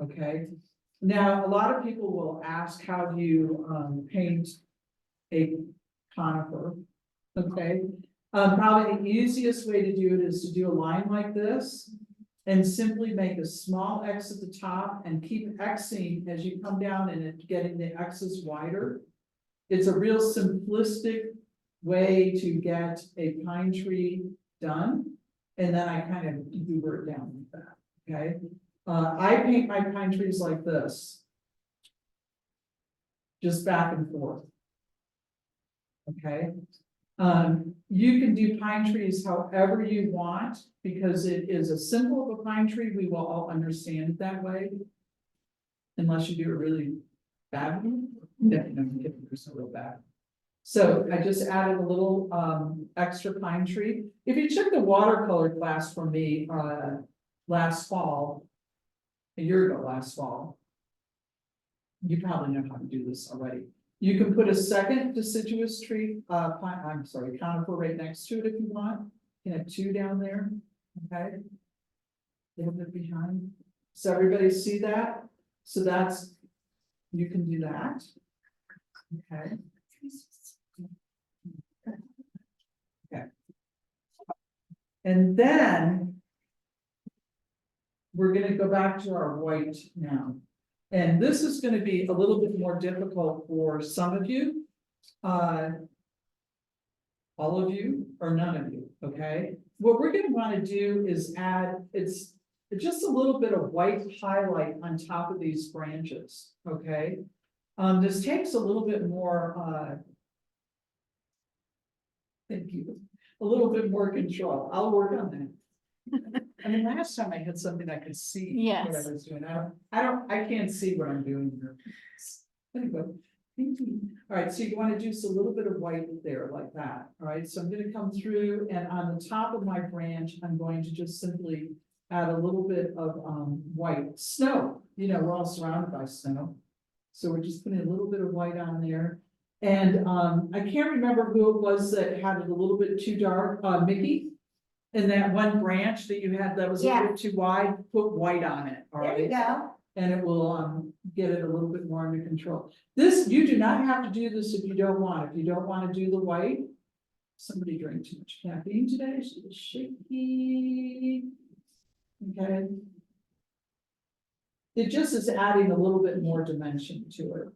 Okay, now a lot of people will ask how do you paint a conifer. Okay, probably the easiest way to do it is to do a line like this and simply make a small X at the top and keep Xing as you come down and it getting the X's wider. It's a real simplistic way to get a pine tree done. And then I kind of hoover it down like that, okay? I paint my pine trees like this. Just back and forth. Okay? You can do pine trees however you want, because it is a symbol of a pine tree, we will all understand it that way. Unless you do it really bad. Yeah, no, I'm kidding, there's no real bad. So I just added a little extra pine tree. If you took the watercolor class from me last fall, a year ago last fall, you probably know how to do this already. You can put a second deciduous tree, conifer right next to it if you want. You can have two down there, okay? A little bit behind. So everybody see that? So that's, you can do that. Okay. Okay. And then we're gonna go back to our white now. And this is gonna be a little bit more difficult for some of you. All of you or none of you, okay? What we're gonna wanna do is add, it's just a little bit of white highlight on top of these branches, okay? This takes a little bit more, thank you, a little bit more control. I'll work on that. I mean, last time I had something I could see what I Yes. was doing. I can't see what I'm doing here. Anyway. All right, so you want to do just a little bit of white there like that. All right, so I'm going to come through and on the top of my branch, I'm going to just simply add a little bit of white snow. You know, we're all surrounded by snow. So we're just putting a little bit of white on there. And I can't remember who it was that had it a little bit too dark, Mickey. And that one branch that you had that was a little bit too wide, put white on it, all There you right? go. And it will get it a little bit more under control. This, you do not have to do this if you don't want. If you don't want to do the white. Somebody drank too much caffeine today, she's shaky. Okay. It just is adding a little bit more dimension to it.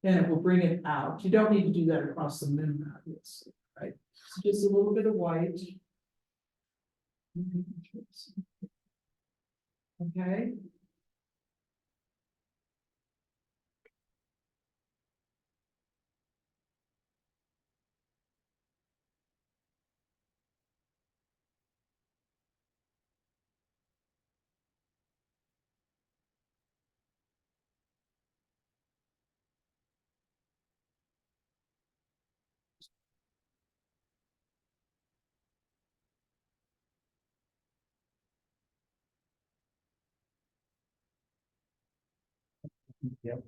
And it will bring it out. You don't need to do that across the moon, obviously, right? So just a little bit of white. Okay. Yep.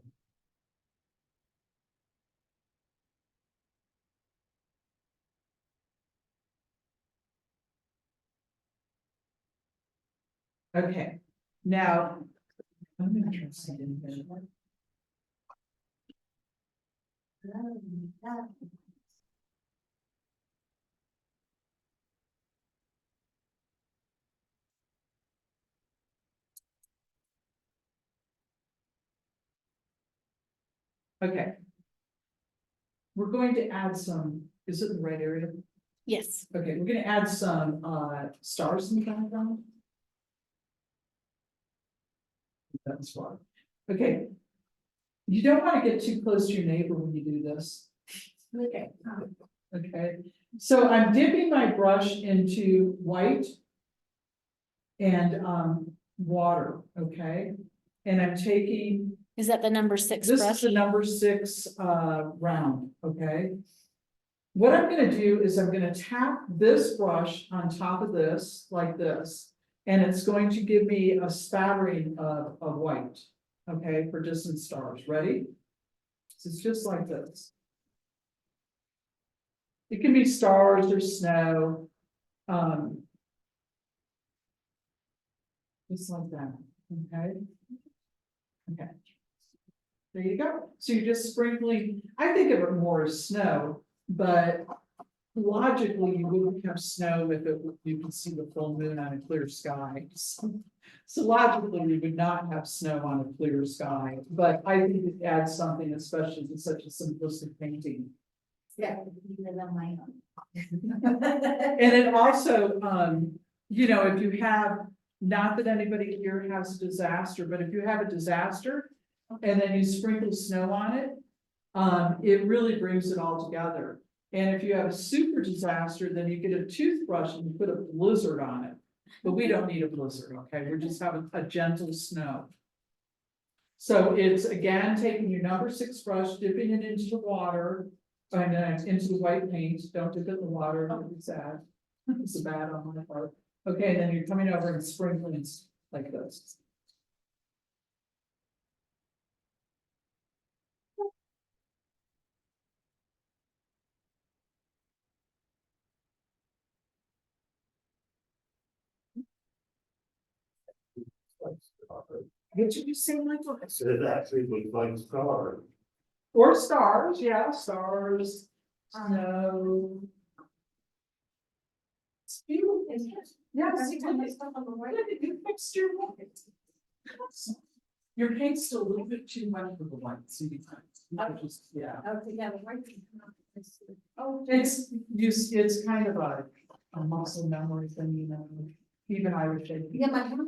Okay, now. I'm gonna try something here. Okay. We're going to add some, is it in the right area? Yes. Okay, we're gonna add some stars in the background. That's why. Okay. You don't want to get too close to your neighbor when you do this. Okay. Okay, so I'm dipping my brush into white. And water, okay? And I'm taking, Is that the number 6 this is brush? the number 6 round, okay? What I'm gonna do is I'm gonna tap this brush on top of this, like this. And it's going to give me a spattering of white, okay, for distant stars. Ready? So it's just like this. It can be stars or snow. Just like that, okay? Okay. There you go. So you're just sprinkling, I think of it more as snow, but logically, you wouldn't have snow if you could see the full moon on a clear sky. So logically, we would not have snow on a clear sky, but I think it adds something, especially to such a simplistic painting. Yeah, you live on my own. And it also, you know, if you have, not that anybody here has a disaster, but if you have a disaster and then you sprinkle snow on it, it really brings it all together. And if you have a super disaster, then you get a toothbrush and you put a blizzard on it. But we don't need a blizzard, okay? We're just having a gentle snow. So it's again, taking your number 6 brush, dipping it into the water, and then into the white paint. Don't dip it in the water, don't be sad. It's a bad on my part. Okay, and then you're coming over and sprinkling like this. Did you say Michael? I said it actually looks like stars. Or stars, yeah, stars, snow. It's beautiful, isn't it? Yeah, Every time I step on the white- you fixed your white. Your paint's still a little bit too much for the white, so you just, yeah. Oh, together, right? Oh, It's kind of a muscle memory thing, you know, even I would say. yeah, my hammer.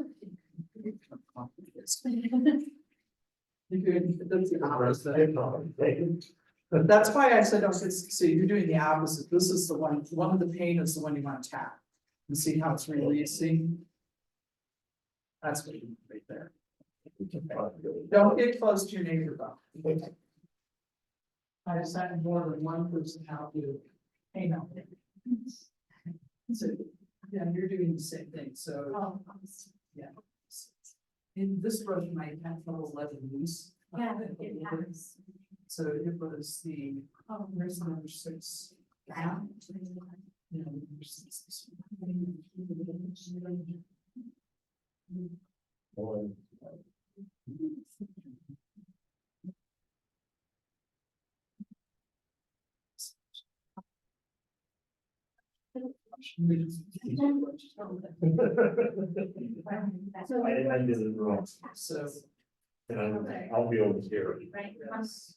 That's why I said, okay, so you're doing the opposite. This is the one of the paint is the one you want to tap. And see how it's releasing. That's what you need right there. Don't get close to your neighbor though. I just had more than one person help you. Hang on. So, yeah, you're doing the same thing, so. Oh, Yeah. In this brush, you might have trouble letting loose. yeah, it happens. So it was the, Oh, where's the number 6? yeah. Yeah, number 6. So, I did it wrong, So, and I'll be over here. right, yes.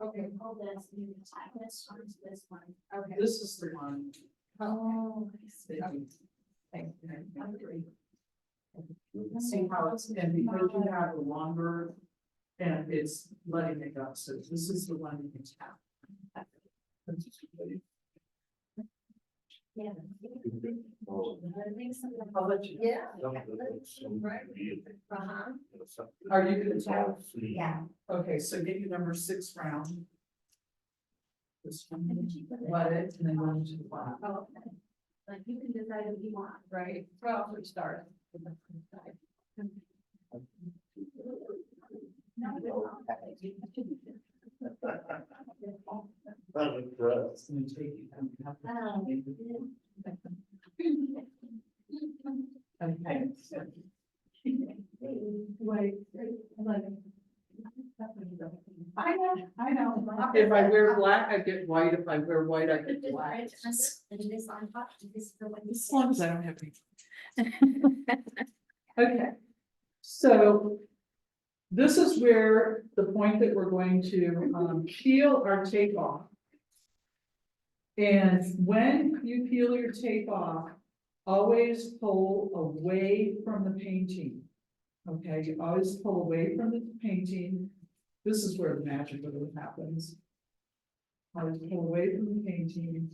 okay, hold this, let's start with this one, okay. This is the one. Oh, that you- I agree. See how it's, and because you have a longer, and it's letting it go, so this is the one you can tap. yeah. I'll let you. Yeah. Uh-huh. Are you gonna tap? Yeah. Okay, so get your number 6 round. This one, let it, and then go into the bottom. Oh, okay. Like you can decide what you want, right? Well, we start. It's gonna take you. Okay. I know. If I wear black, I get white. If I wear white, I get black. As long as I don't have any. Okay. So this is where the point that we're going to peel our tape off. And when you peel your tape off, always pull away from the painting. Okay, you always pull away from the painting. This is where the magic really happens. Always pull away from the painting.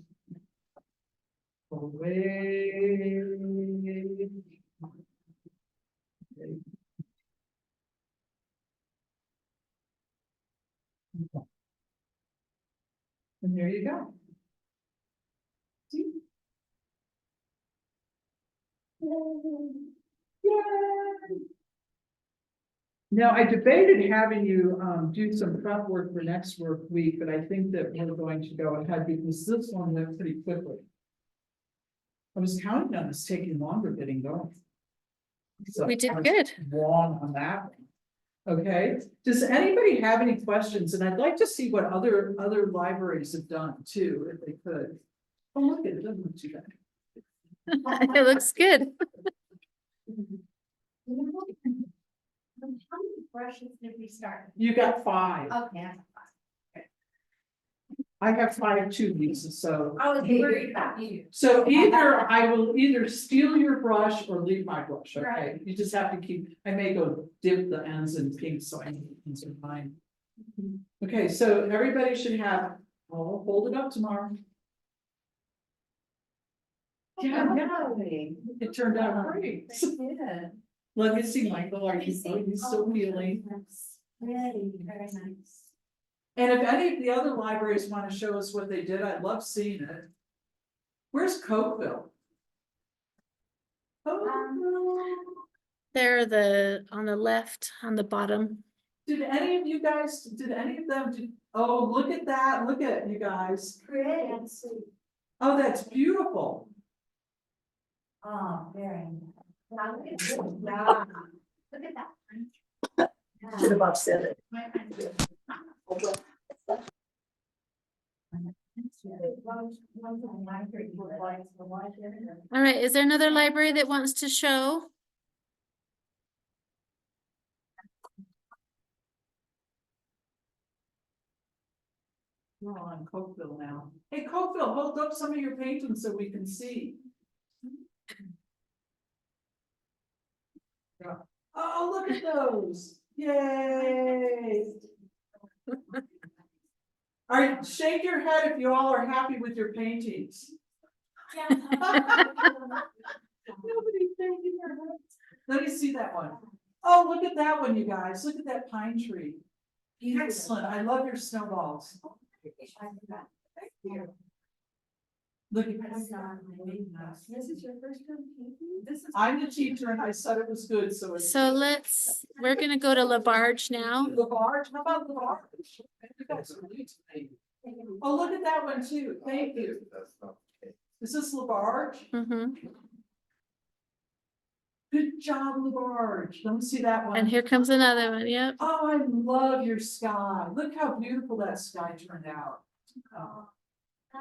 Pull away. Okay. And there you go. See? Yay! Now, I debated having you do some prep work for next work week, but I think that we're going to go ahead because this one went pretty quickly. I was counting on this taking longer getting going. So We did I was good. Wrong on that one. Okay, does anybody have any questions? And I'd like to see what other libraries have done too, if they could. Oh, look, it doesn't look too bad. It looks good. How many brushes did we start? You got 5. Okay. I have 5 too, Lisa, so. I was worried about you. So either I will either steal your brush or leave my brush, okay? Right. You just have to keep, I may go dip the ends in pink, so I need the ends in mine. Okay, so everybody should have, I'll hold it up tomorrow. Yeah, it turned out great. Let me see, Michael, are you still feeling? Really, very nice. And if any of the other libraries want to show us what they did, I'd love seeing it. Where's Cokeville? Oh, They're on the left, on the bottom. did any of you guys, oh, look at that, look at you guys. Pretty. Oh, that's beautiful. Oh, very nice. Wow. Look at that. Should have offset it. All right, is there another library that wants to show? We're on Cokeville now. Hey, Cokeville, hold up some of your paintings so we can see. Oh, look at those. Yay. All right, shake your head if you all are happy with your paintings. Nobody's shaking their heads. Let me see that one. Oh, look at that one, you guys. Look at that pine tree. Excellent. I love your snowballs. Look at this. This is your first time painting? This is. I'm the teacher and I said it was good, so it's. So we're gonna go to Labarge now. Gouache, how about Gouache? You guys are really tonight. Oh, look at that one too. Thank you. That's not okay. Is this Labarge? Good job, Labarge. Let me see that one. And here comes another one, yep. Oh, I love your sky. Look how beautiful that sky turned out. Oh,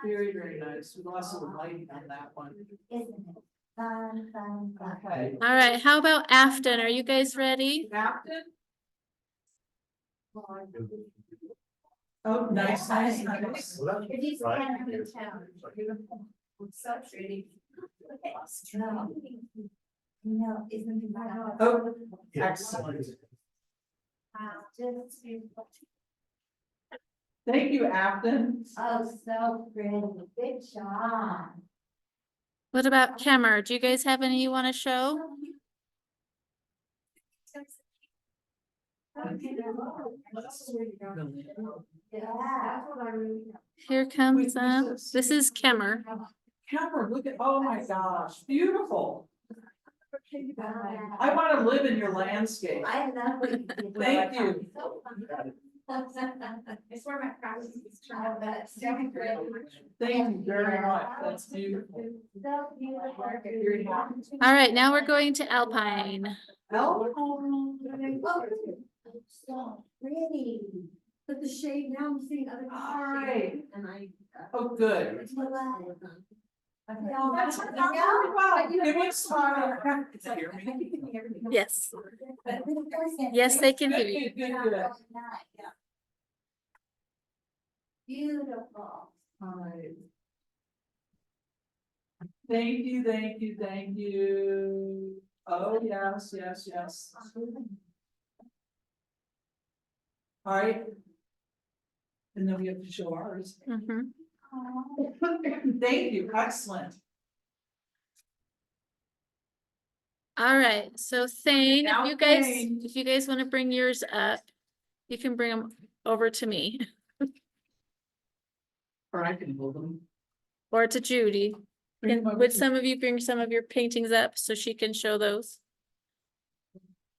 very, very nice. We lost some light on that one. Isn't it? Fun, fun, fun. Okay. All right, how about Afton? Are you guys ready? Captain? Oh, nice, nice, nice. Well, that's If he's right. kind of in town. It's so pretty. No, isn't it? Oh, excellent. Just beautiful. Thank you, Afton. Oh, so pretty. Good job. What about Kemmer? Do you guys have any you want to show? Yeah, that's what I really. Here comes this is Kemmer. Camera, look at, oh my gosh, beautiful. I want to live in your landscape. I love what you did. Thank you. So fun. It's where my practice is trying, but. Thank you very much. That's beautiful. So beautiful. All right, now we're going to Alpine. Oh, So pretty. But the shade now I'm seeing other. all right. And I. Oh, good. Yeah, That's that's- wow. Give me a smile. Yes. Yes, they can hear you. Good, good, good. Beautiful. All right. Thank you, thank you, thank you. Oh, yes, yes, yes. All right. And then we have to show ours. Mhm. Thank you, excellent. All right, so Thane, Now Thane. if you guys want to bring yours up, you can bring them over to me Or I can hold them. or to Judy. Bring And them over would to- some of you bring some of your paintings up so she can show those?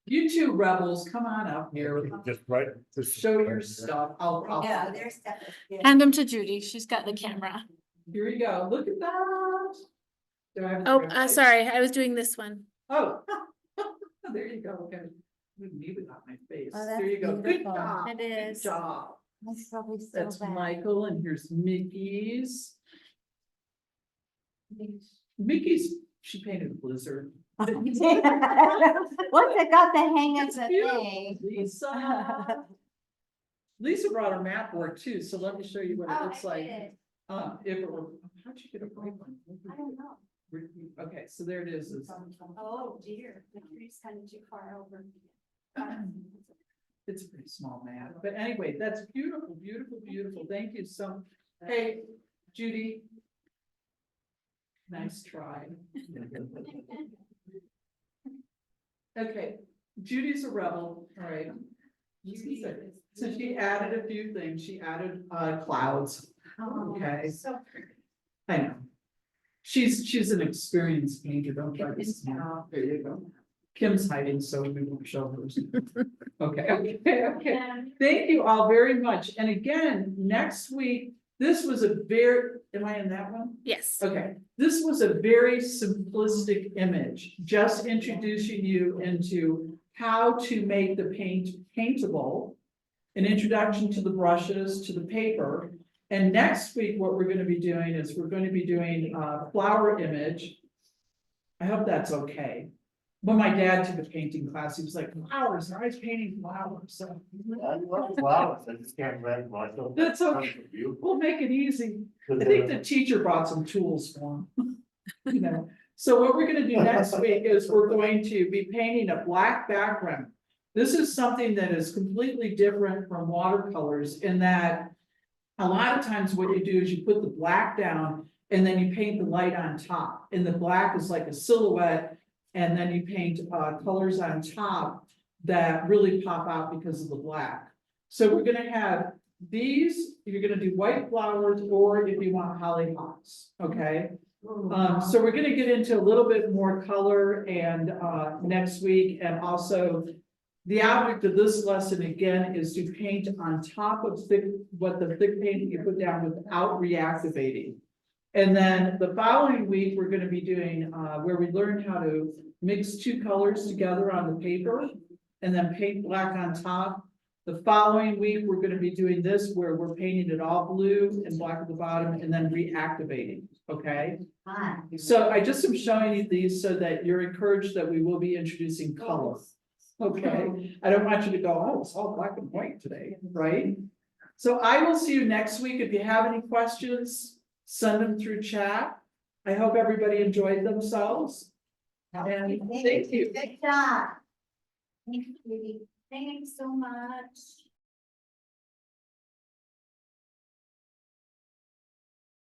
You two rebels, come on up here. Just right. Show your stuff. I'll. Yeah, there's definitely. Hand them to Judy. She's got the camera. Here you go. Look at that. Do I have a Oh, graphic? sorry, I was doing this one. Oh. There you go. Okay. Me without my face. Oh, There that's you go. Good beautiful. job. It Good is. job. That's probably so That's bad. Michael, and here's Mickey's. Mickey's, she painted a blizzard. Once it got the hang of It's the beautiful. thing. Lisa. Lisa brought her map board too, so let me show you what it Oh, looks I like. did. If it were, how'd you get a bright one? I don't know. Okay, so there it is. Oh dear, the tree's kind of too far over. It's a pretty small map, but anyway, that's beautiful, beautiful, beautiful. Thank you so. Hey, Judy. Nice try. Okay, Judy's a rebel, all right. So she added a few things. She added clouds. Okay. So I know. She's an experienced painter. Don't try to smile. There you go. Kim's hiding, so we won't show hers. Okay. Thank you all very much. And again, next week, this was a very, am I in that one? Yes. Okay, this was a very simplistic image, just introducing you into how to make the paint paintable. An introduction to the brushes, to the paper. And next week, what we're gonna be doing is we're going to be doing a flower image. I hope that's okay. When my dad took a painting class, he was like, flowers, I was painting flowers, so. I love flowers, I just can't read Michael. That's okay. We'll make it easy. I think the teacher brought some tools for him. You know, so what we're gonna do next week is we're going to be painting a black background. This is something that is completely different from watercolors in that a lot of times what you do is you put the black down and then you paint the light on top. And the black is like a silhouette, and then you paint colors on top that really pop out because of the black. So we're gonna have these, you're gonna do white flowers, or if you want hollyhocks, okay? So we're gonna get into a little bit more color and next week, and also the object of this lesson again is to paint on top of what the thick paint you put down without reactivating. And then the following week, we're gonna be doing where we learn how to mix two colors together on the paper and then paint black on top. The following week, we're gonna be doing this where we're painting it all blue and black at the bottom and then reactivating, okay? So I just am showing you these so that you're encouraged that we will be introducing color. Okay, I don't want you to go, oh, it's all black and white today, right? So I will see you next week. If you have any questions, send them through chat. I hope everybody enjoyed themselves. And thank you. Good job. Thank you, Judy. Thanks so much.